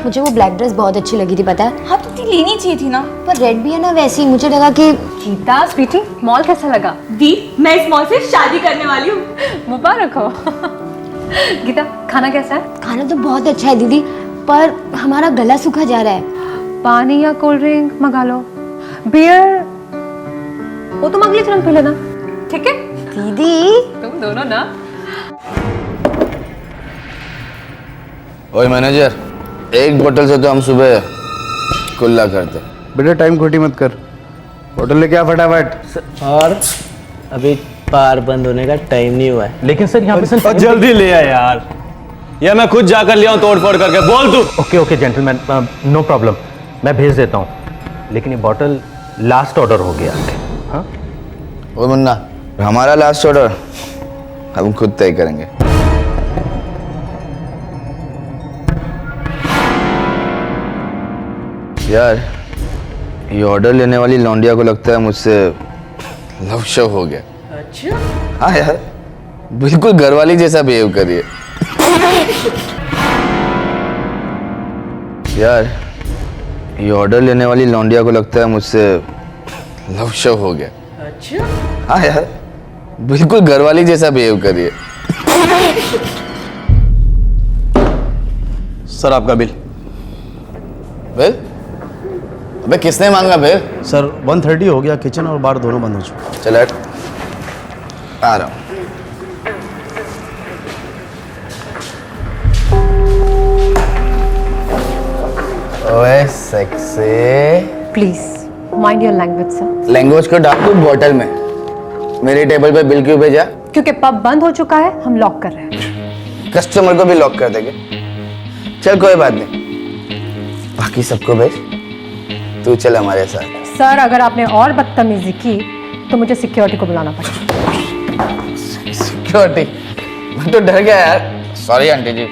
मुझे वो ब्लैक ड्रेस बहुत अच्छी लगी थी, पता है? हाँ तो लेनी चाहिए थी ना। पर रेड भी है ना, वैसे ही मुझे लगा कि। गीता स्वीटी, मॉल कैसा लगा? दी, मैं इस मॉल से शादी करने वाली हूँ। मुबारक हो। गीता खाना कैसा है? खाना तो बहुत अच्छा है दीदी, पर हमारा गला सूखा जा रहा है। पानी या कोल्ड ड्रिंक मंगा लो, बियर वो तुम अगली तुरंत पी लेना, ठीक है? दीदी तुम दोनों ना। ओए मैनेजर, एक बोतल से तो हम सुबह कुल्ला करते। बेटा टाइम खोटी मत कर, होटल लेके आ फटाफट। और अभी बार बंद होने का टाइम नहीं हुआ है। लेकिन सर यहाँ पे और जल्दी ले आ यार, या मैं खुद जाकर ले आऊं तोड़ फोड़ करके। बोल तू। Okay okay gentleman, no problem, मैं भेज देता हूँ, लेकिन ये बॉटल लास्ट ऑर्डर हो गया। हाँ ओ मुन्ना, हमारा लास्ट ऑर्डर हम खुद तय करेंगे। यार ये ऑर्डर लेने वाली लौंडिया को लगता है मुझसे लव शव हो गया। अच्छा? हाँ यार, बिल्कुल घरवाली जैसा बिहेव कर रही है। यार ये ऑर्डर लेने वाली लौंडिया को लगता है मुझसे लव शो हो गया। अच्छा? हाँ यार, बिल्कुल घरवाली जैसा बिहेव कर रही है। सर आपका बिल। बिल? अबे किसने मांगा बिल? सर 130 हो गया, किचन और बार दोनों बंद हो चुके। चल हट, आ रहा हूँ। ओए sexy. Please mind your language sir. Language को डाल दूँ बॉटल में। मेरे टेबल पे बिल क्यों भेजा? क्योंकि पब बंद हो चुका है, हम लॉक कर रहे हैं। कस्टमर को भी लॉक कर देंगे। चल कोई बात नहीं, बाकी सबको भेज, तू चल हमारे साथ। सर अगर आपने और बदतमीजी की तो मुझे सिक्योरिटी को बुलाना पड़ेगा। सिक्योरिटी? मैं तो डर गया यार। सॉरी आंटी जी,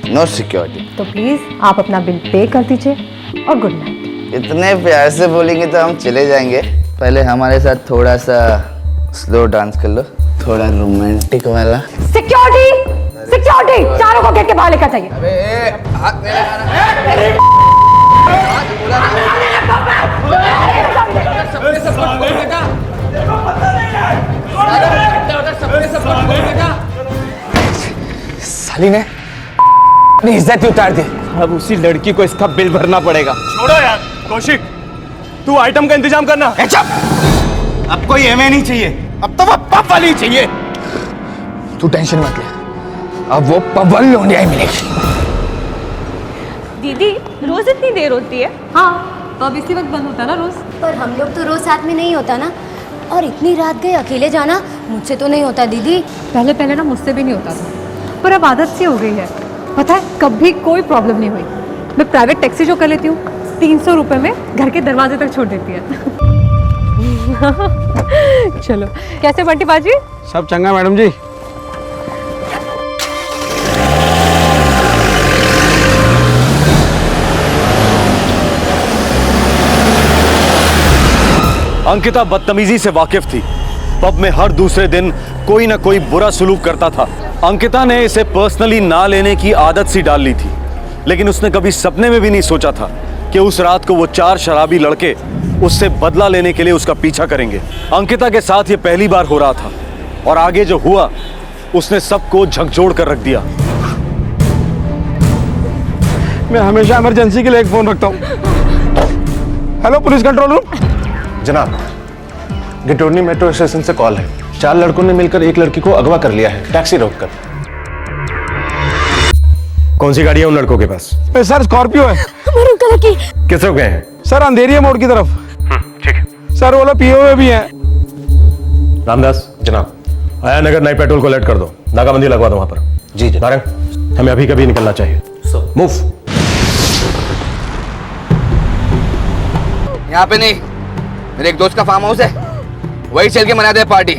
नो सिक्योरिटी। तो प्लीज आप अपना बिल पे कर दीजिए और गुड नाइट। इतने प्यार से बोलेंगे तो हम चले जाएंगे। पहले हमारे साथ थोड़ा सा स्लो डांस कर लो, थोड़ा रोमांटिक वाला। सिक्योरिटी, सिक्योरिटी, चारों को गेट के बाहर लेकर जाइए। साली ने अपनी इज्जत उतार दी। अब उसी लड़की को इसका बिल भरना पड़ेगा। छोड़ो यार कौशिक, तू आइटम का इंतजाम करना। अब कोई एमए नहीं चाहिए, अब तो वो पब वाली चाहिए। तू टेंशन मत ले, अब वो पब वाली लौंडिया ही मिलेगी। दीदी रोज इतनी देर होती है? हाँ, तो अब इसी वक्त बंद होता है ना रोज। पर हम लोग तो रोज साथ में नहीं होता ना, और इतनी रात गए अकेले जाना मुझसे तो नहीं होता दीदी। पहले पहले ना मुझसे भी नहीं होता था, पर अब आदत सी हो गई है। पता है कभी कोई प्रॉब्लम नहीं हुई। मैं प्राइवेट टैक्सी जो कर लेती हूँ 300 रुपये में घर के दरवाजे तक छोड़ देती है। चलो, कैसे बंटी बाजी? सब चंगा मैडम जी। अंकिता बदतमीजी से वाकिफ थी। पब में हर दूसरे दिन कोई ना कोई बुरा सलूक करता था। अंकिता ने इसे पर्सनली ना लेने की आदत सी डाल ली थी, लेकिन उसने कभी सपने में भी नहीं सोचा था कि उस रात को वो 4 शराबी लड़के उससे बदला लेने के लिए उसका पीछा करेंगे। अंकिता के साथ ये पहली बार हो रहा था, और आगे जो हुआ उसने सबको झकझोर कर रख दिया। मैं हमेशा इमरजेंसी के लिए एक फोन रखता हूँ। Hello police control room. जनाब, गिटोरनी मेट्रो स्टेशन से कॉल है। 4 लड़कों ने मिलकर एक लड़की को अगवा कर लिया है, टैक्सी रोककर। कौन सी गाड़ी है उन लड़कों के पास? सर स्कॉर्पियो है। मरून कलर की। किस तरफ गए हैं? सर अंधेरिया मोड़ की तरफ। ठीक है। सर वो लोग पीओ में भी हैं। रामदास जनाब, आया नगर नाइट पेट्रोल को अलर्ट कर दो, नाकाबंदी लगवा दो वहां पर। जी नारंग, हमें अभी कभी निकलना चाहिए। मूव। यहाँ पे नहीं, मेरे एक दोस्त का फार्म हाउस है, वही चल के मनाते हैं पार्टी।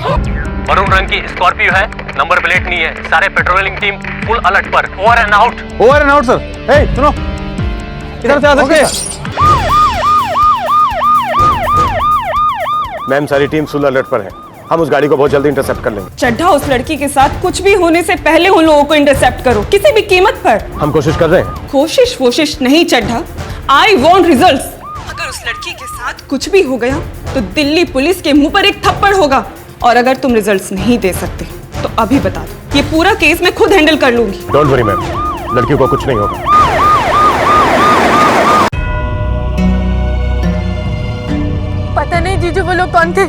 मरून रंग की स्कॉर्पियो है, नंबर प्लेट नहीं है। सारे पेट्रोलिंग टीम फुल अलर्ट पर। Over and out. Over and out sir. Hey सुनो, इधर से आ सकते हैं? मैम, सारी टीम फुल अलर्ट पर है। हम उस गाड़ी को बहुत जल्दी इंटरसेप्ट कर लेंगे। चड्ढा, उस लड़की के साथ कुछ भी होने से पहले उन लोगों को इंटरसेप्ट करो, किसी भी कीमत पर। हम कोशिश कर रहे हैं। कोशिश नहीं चड्ढा, आई वांट रिजल्ट्स। अगर उस लड़की के साथ कुछ भी हो गया तो दिल्ली पुलिस के मुंह पर एक थप्पड़ होगा, और अगर तुम रिजल्ट्स नहीं दे सकते तो अभी बता दो, ये पूरा केस मैं खुद हैंडल कर लूंगी। डोंट वरी मैम, लड़की को कुछ नहीं होगा। पता नहीं जीजू वो लोग कौन थे।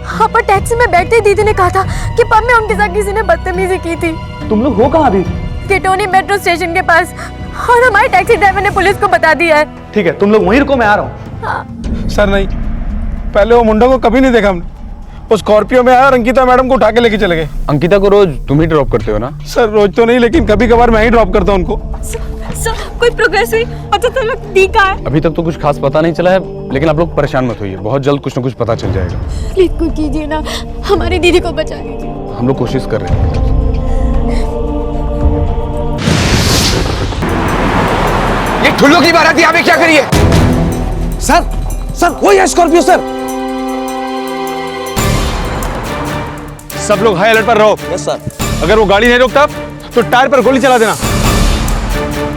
हाँ, पर टैक्सी में बैठते ही दीदी ने कहा था कि पब में उनके साथ किसी ने बदतमीजी की थी। तुम लोग हो कहाँ अभी? किटोनी मेट्रो स्टेशन के पास, और हमारे टैक्सी ड्राइवर ने पुलिस को बता दिया है। ठीक है, तुम लोग वहीं रुको, मैं आ रहा हूँ। हाँ। सर नहीं, पहले वो मुंडा को कभी नहीं देखा हमने। वो स्कॉर्पियो में आया और अंकिता मैडम को उठा के लेके चले गए। अंकिता को रोज तुम ही ड्रॉप करते हो ना? सर रोज तो नहीं, लेकिन कभी कभार मैं ही ड्रॉप करता हूँ उनको। सर कोई प्रोग्रेस हुई? अच्छा तो लोग ठीक है। अभी तक तो कुछ खास पता नहीं चला है, लेकिन आप लोग परेशान मत होइए, बहुत जल्द कुछ ना कुछ पता चल जाएगा। प्लीज कुछ कीजिए ना, हमारी दीदी को बचा लीजिए। हम लोग कोशिश कर रहे हैं। ये ठुल्लू की बारात यहाँ पे क्या करिए? सर वही है स्कॉर्पियो सर। सब लोग हाई अलर्ट पर रहो। Yes sir. अगर वो गाड़ी नहीं रोकता तो टायर पर गोली चला देना।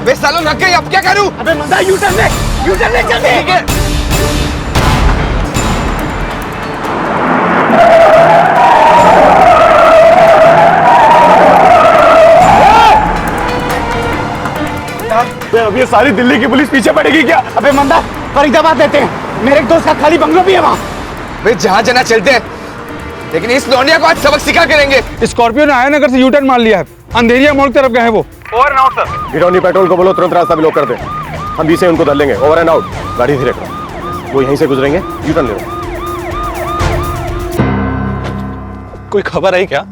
अबे सालों लग गई, अब क्या करूं? अबे मंदा, यू टर्न ले। यू टर्न ले जल्दी। अब ये सारी दिल्ली की पुलिस पीछे पड़ेगी क्या? अबे मंदा, फरीदाबाद लेते हैं, मेरे एक दोस्त का खाली बंगलो भी है वहाँ। वे जहाँ जाना चलते हैं, लेकिन इस लौंडिया को आज सबक सिखा करेंगे। स्कॉर्पियो ने आया नगर से यू टर्न मार लिया है, अंधेरिया मोड़ की तरफ गए हैं वो। Over and out sir. Girauni patrol को बोलो तुरंत रास्ता ब्लॉक कर दे, हम बीच से उनको धर लेंगे। Over and out. गाड़ी धीरे करो, वो यहीं से गुजरेंगे, यू टर्न ले लो। कोई खबर आई क्या?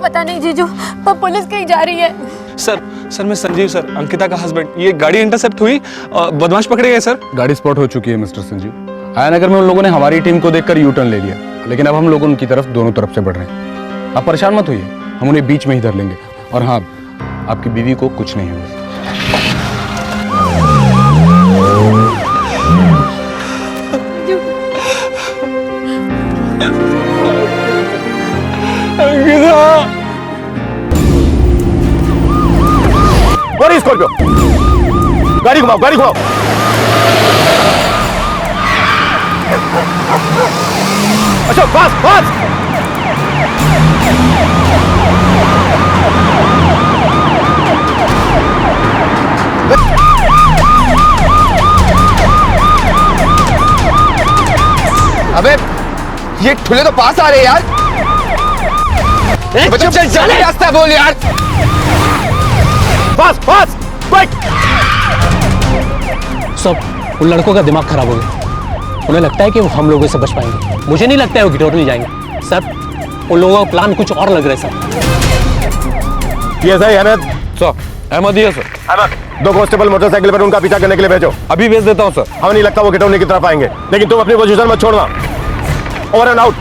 पता नहीं जीजू, पर पुलिस कहीं जा रही है। सर मैं संजीव सर, अंकिता का हस्बैंड। ये गाड़ी इंटरसेप्ट हुई, बदमाश पकड़े गए सर। गाड़ी स्पॉट हो चुकी है मिस्टर संजीव। आयानगर में उन लोगों ने हमारी टीम को देखकर यू टर्न ले लिया, लेकिन अब हम लोग उनकी तरफ दोनों तरफ से बढ़ रहे हैं। आप परेशान मत होइए, हम उन्हें बीच में ही धर लेंगे। और हाँ, आपकी बीवी को कुछ नहीं होगा। और स्कॉर्पियो, गाड़ी घुमाओ, गाड़ी घुमाओ। अच्छा फास्ट फास्ट। अबे ये ठुले तो पास आ रहे हैं यार। बच्चों चल चल रास्ता बोल यार। Fast fast quick. सब उन लड़कों का दिमाग खराब हो गया, उन्हें लगता है कि वो हम लोगों से बच पाएंगे। मुझे नहीं लगता है वो गिटौनी जाएंगे सर। उन लोगों का प्लान कुछ और लग रहा है सर। ये सही अहमद सर। अहमद ही है सर। अहमद, 2 कांस्टेबल मोटरसाइकिल पर उनका पीछा करने के लिए भेजो। अभी भेज देता हूँ सर। हमें नहीं लगता वो गिटौनी की तरफ आएंगे, लेकिन तुम अपनी पोजीशन मत छोड़ना। Over and out.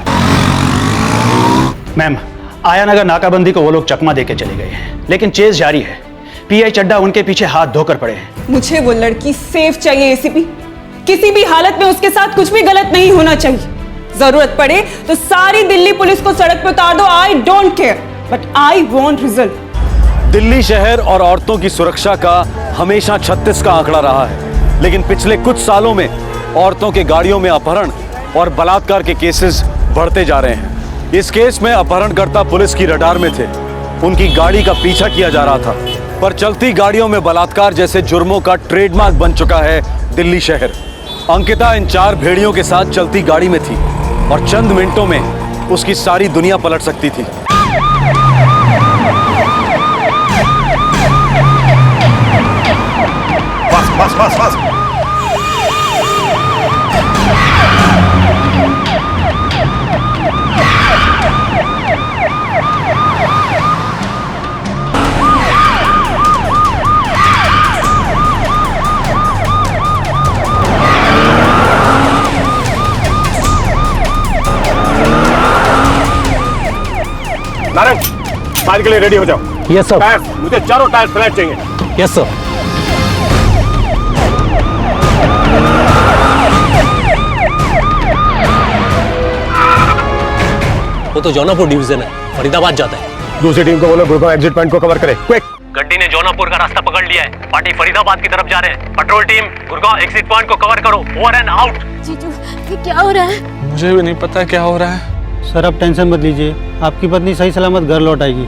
Ma'am, Aya Nagar नाकाबंदी को वो लोग चकमा देके चले गए हैं, लेकिन चेस जारी है। पीआई चड्डा उनके पीछे हाथ धोकर पड़े हैं। मुझे वो लड़की सेफ चाहिए एसीपी। किसी भी हालत में उसके साथ कुछ भी गलत नहीं होना चाहिए। जरूरत पड़े तो सारी दिल्ली पुलिस को सड़क पर उतार दो। I don't care, but I want result. Delhi शहर और औरतों की सुरक्षा का हमेशा 36 का आंकड़ा रहा है, लेकिन पिछले कुछ सालों में औरतों के गाड़ियों में अपहरण और बलात्कार के केसेस बढ़ते जा रहे हैं। इस केस में अपहरणकर्ता पुलिस की रडार में थे, उनकी गाड़ी का पीछा किया जा रहा था, पर चलती गाड़ियों में बलात्कार जैसे जुर्मों का ट्रेडमार्क बन चुका है दिल्ली शहर। अंकिता इन 4 भेड़ियों के साथ चलती गाड़ी में थी और चंद मिनटों में उसकी सारी दुनिया पलट सकती थी। Fast fast fast fast. Narayan, fire के लिए रेडी हो जाओ। Yes sir. टायर, मुझे चारों टायर फ्लैट चाहिए। Yes sir. वो तो जौनापुर डिवीजन है, फरीदाबाद जाता है। दूसरी टीम को बोलो गुड़गांव एग्जिट पॉइंट को कवर करे, क्विक। गड्डी ने जौनापुर का रास्ता पकड़ लिया है, पार्टी फरीदाबाद की तरफ जा रहे हैं। Petrol team Gurgaon exit point को कवर करो। Over and out. जीजू, ये क्या हो रहा है? मुझे भी नहीं पता क्या हो रहा है। सर आप टेंशन मत लीजिए, आपकी पत्नी सही सलामत घर लौट आएगी।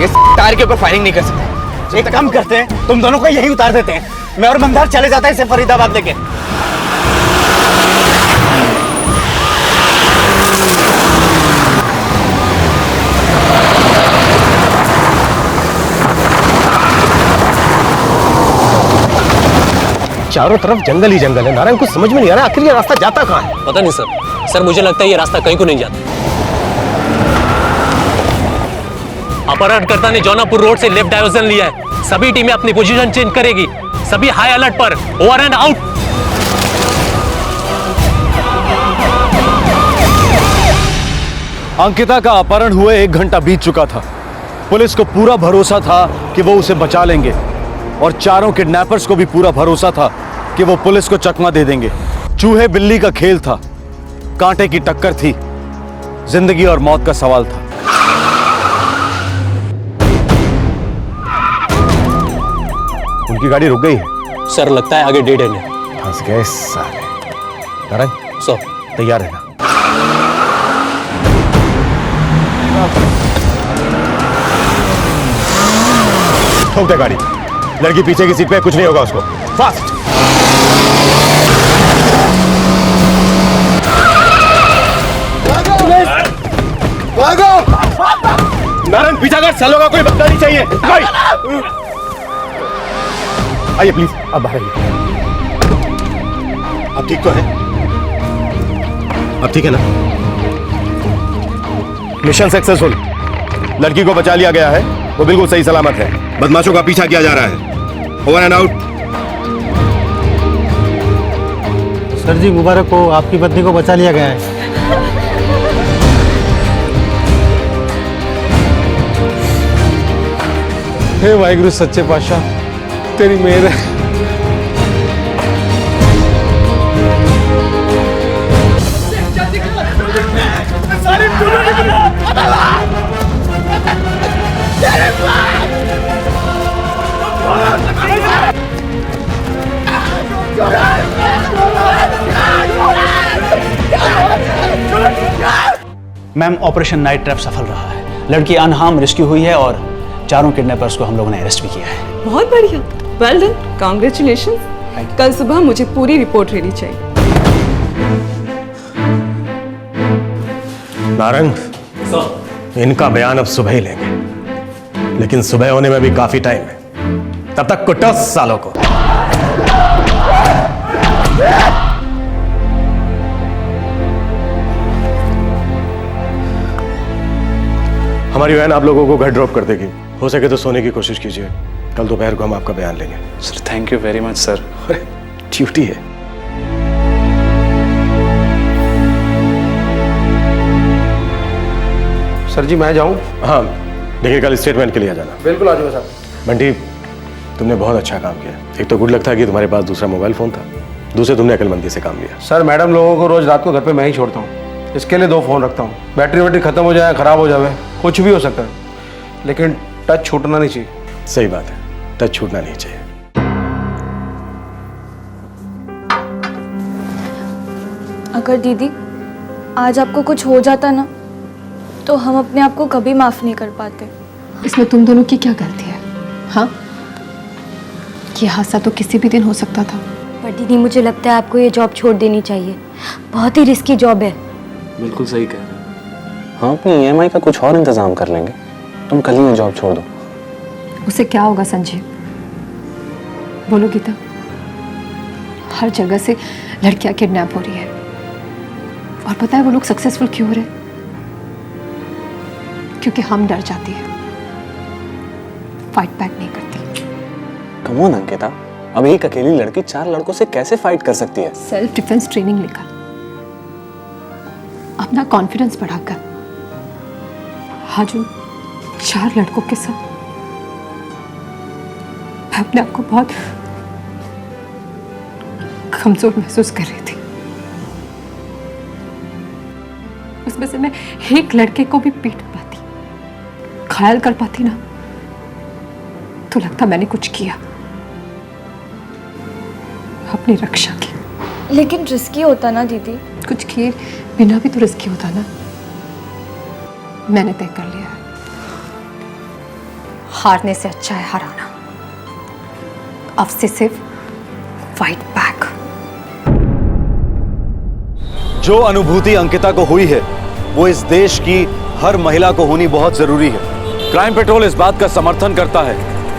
ये टायर के ऊपर फायरिंग नहीं कर सकते। एक काम करते हैं, तुम दोनों को यहीं उतार देते हैं। मैं और मंदार चले जाता है इसे फरीदाबाद लेके। चारों तरफ जंगल ही जंगल है नारायण, कुछ समझ में नहीं आ रहा आखिर ये रास्ता जाता कहाँ है। पता नहीं सर। सर मुझे लगता है ये रास्ता कहीं को नहीं जाता। अपहरणकर्ता ने जौनापुर रोड से लेफ्ट डाइवर्जन लिया है। सभी टीमें अपनी पोजीशन चेंज करेगी। सभी हाई अलर्ट पर। Over and out. अंकिता का अपहरण हुए 1 घंटा बीत चुका था। पुलिस को पूरा भरोसा था कि वो उसे बचा लेंगे और चारों किडनैपर्स को भी पूरा भरोसा था कि वो पुलिस को चकमा दे देंगे। चूहे बिल्ली का खेल था, कांटे की टक्कर थी, जिंदगी और मौत का सवाल था। उनकी गाड़ी रुक गई है सर, लगता है आगे डेड एंड है। फंस गए साले। नारायण सर तैयार रहना। ठोक दे गाड़ी। लड़की पीछे की सीट पे, कुछ नहीं होगा उसको। फास्ट। भागो! नारायण पीछा कर, सालों का कोई बदला नहीं चाहिए। आइए प्लीज, अब बाहर आइए। अब ठीक तो है? अब ठीक है ना? Mission successful. लड़की को बचा लिया गया है, वो बिल्कुल सही सलामत है। बदमाशों का पीछा किया जा रहा है। Over and out. सर जी मुबारक हो, आपकी पत्नी को बचा लिया गया है। हे वाहिगुरु सच्चे पातशाह, तेरी मेहर है। मैम, ऑपरेशन नाइट ट्रैप सफल रहा है। लड़की अनहार्म रेस्क्यू हुई है और चारों किडनैपर्स को हम लोगों ने अरेस्ट भी किया है। बहुत बढ़िया, वेल डन, कांग्रेचुलेशंस। कल सुबह मुझे पूरी रिपोर्ट रेडी चाहिए। नारंग, इनका बयान अब सुबह ही लेंगे, लेकिन सुबह होने में भी काफी टाइम है। तब तक कुटो सालों को। हमारी वैन आप लोगों को घर ड्रॉप कर देगी। हो सके तो सोने की कोशिश कीजिए। कल दोपहर को हम आपका बयान लेंगे। Sir thank you very much sir. Duty है। सर जी मैं जाऊं? हाँ, लेकिन कल स्टेटमेंट के लिए आ जाना। बिल्कुल आ जाऊंगा साहब। बंटी, तुमने बहुत अच्छा काम किया। एक तो गुड लक था कि तुम्हारे पास दूसरा मोबाइल फोन था, दूसरे तुमने अकलमंदी से काम लिया। सर मैडम लोगों को रोज रात को घर पे मैं ही छोड़ता हूँ, इसके लिए 2 फोन रखता हूँ। बैटरी वैटरी खत्म हो जाए, खराब हो जाए, कुछ भी हो सकता है, लेकिन टच छूटना नहीं चाहिए। सही बात है, टच छूटना नहीं चाहिए। अगर दीदी आज आपको कुछ हो जाता ना, तो हम अपने आप को कभी माफ नहीं कर पाते। इसमें तुम दोनों की क्या गलती है? हाँ, ये हादसा तो किसी भी दिन हो सकता था। पर दीदी मुझे लगता है आपको ये जॉब छोड़ देनी चाहिए, बहुत ही रिस्की जॉब है। बिल्कुल सही कह रहे हैं। हाँ, अपनी EMI का कुछ और इंतजाम कर लेंगे। तुम कल ही ये जॉब छोड़ दो। उसे क्या होगा संजीव? बोलो गीता, हर जगह से लड़कियां किडनैप हो रही है, और पता है वो लोग सक्सेसफुल क्यों हो रहे? क्योंकि हम डर जाती है, फाइट बैक नहीं करती। कम ऑन अंकिता, अब एक अकेली लड़की 4 लड़कों से कैसे फाइट कर सकती है? सेल्फ डिफेंस ट्रेनिंग लेकर, अपना कॉन्फिडेंस बढ़ाकर, आज उन 4 लड़कों के साथ मैं अपने आप को बहुत कमजोर महसूस कर रही थी। उसमें से मैं एक लड़के को भी पीट पाती, घायल कर पाती ना, तो लगता मैंने कुछ किया, अपनी रक्षा की। लेकिन रिस्की होता ना दीदी। कुछ किए बिना भी तो रिस्की होता ना। मैंने तय कर लिया है, हारने से अच्छा है हराना। अब से सिर्फ फाइट बैक। जो अनुभूति अंकिता को हुई है, वो इस देश की हर महिला को होनी बहुत जरूरी है। क्राइम पेट्रोल इस बात का समर्थन करता है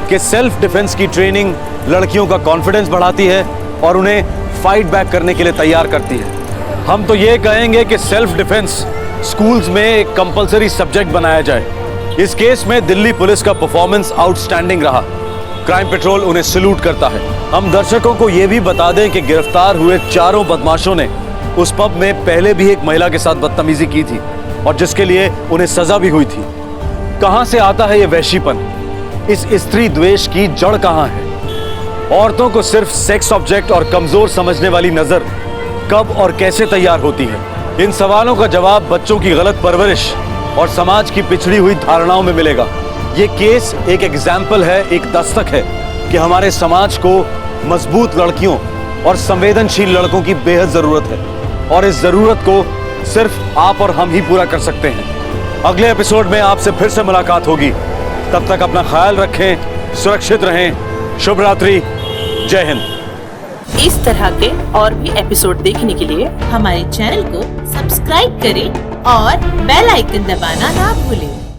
कि सेल्फ डिफेंस की ट्रेनिंग लड़कियों का कॉन्फिडेंस बढ़ाती है और उन्हें फाइट बैक करने के लिए तैयार करती है। हम तो ये कहेंगे कि सेल्फ डिफेंस स्कूल्स में एक कंपलसरी सब्जेक्ट बनाया जाए। इस केस में दिल्ली पुलिस का परफॉर्मेंस आउटस्टैंडिंग रहा। क्राइम पेट्रोल उन्हें सैल्यूट करता है। हम दर्शकों को यह भी बता दें कि गिरफ्तार हुए 4 बदमाशों ने उस पब में पहले भी एक महिला के साथ बदतमीजी की थी और जिसके लिए उन्हें सजा भी हुई थी। कहां से आता है यह वहशीपन? इस स्त्री द्वेष की जड़ कहां है? औरतों को सिर्फ सेक्स ऑब्जेक्ट और कमजोर समझने वाली नजर कब और कैसे तैयार होती है? इन सवालों का जवाब बच्चों की गलत परवरिश और समाज की पिछड़ी हुई धारणाओं में मिलेगा। ये केस एक एग्जाम्पल है, एक दस्तक है कि हमारे समाज को मजबूत लड़कियों और संवेदनशील लड़कों की बेहद जरूरत है, और इस जरूरत को सिर्फ आप और हम ही पूरा कर सकते हैं। अगले एपिसोड में आपसे फिर से मुलाकात होगी। तब तक अपना ख्याल रखें, सुरक्षित रहें। शुभ रात्रि, जय हिंद। इस तरह के और भी एपिसोड देखने के लिए हमारे चैनल को सब्सक्राइब करें और बेल आइकन दबाना ना भूलें।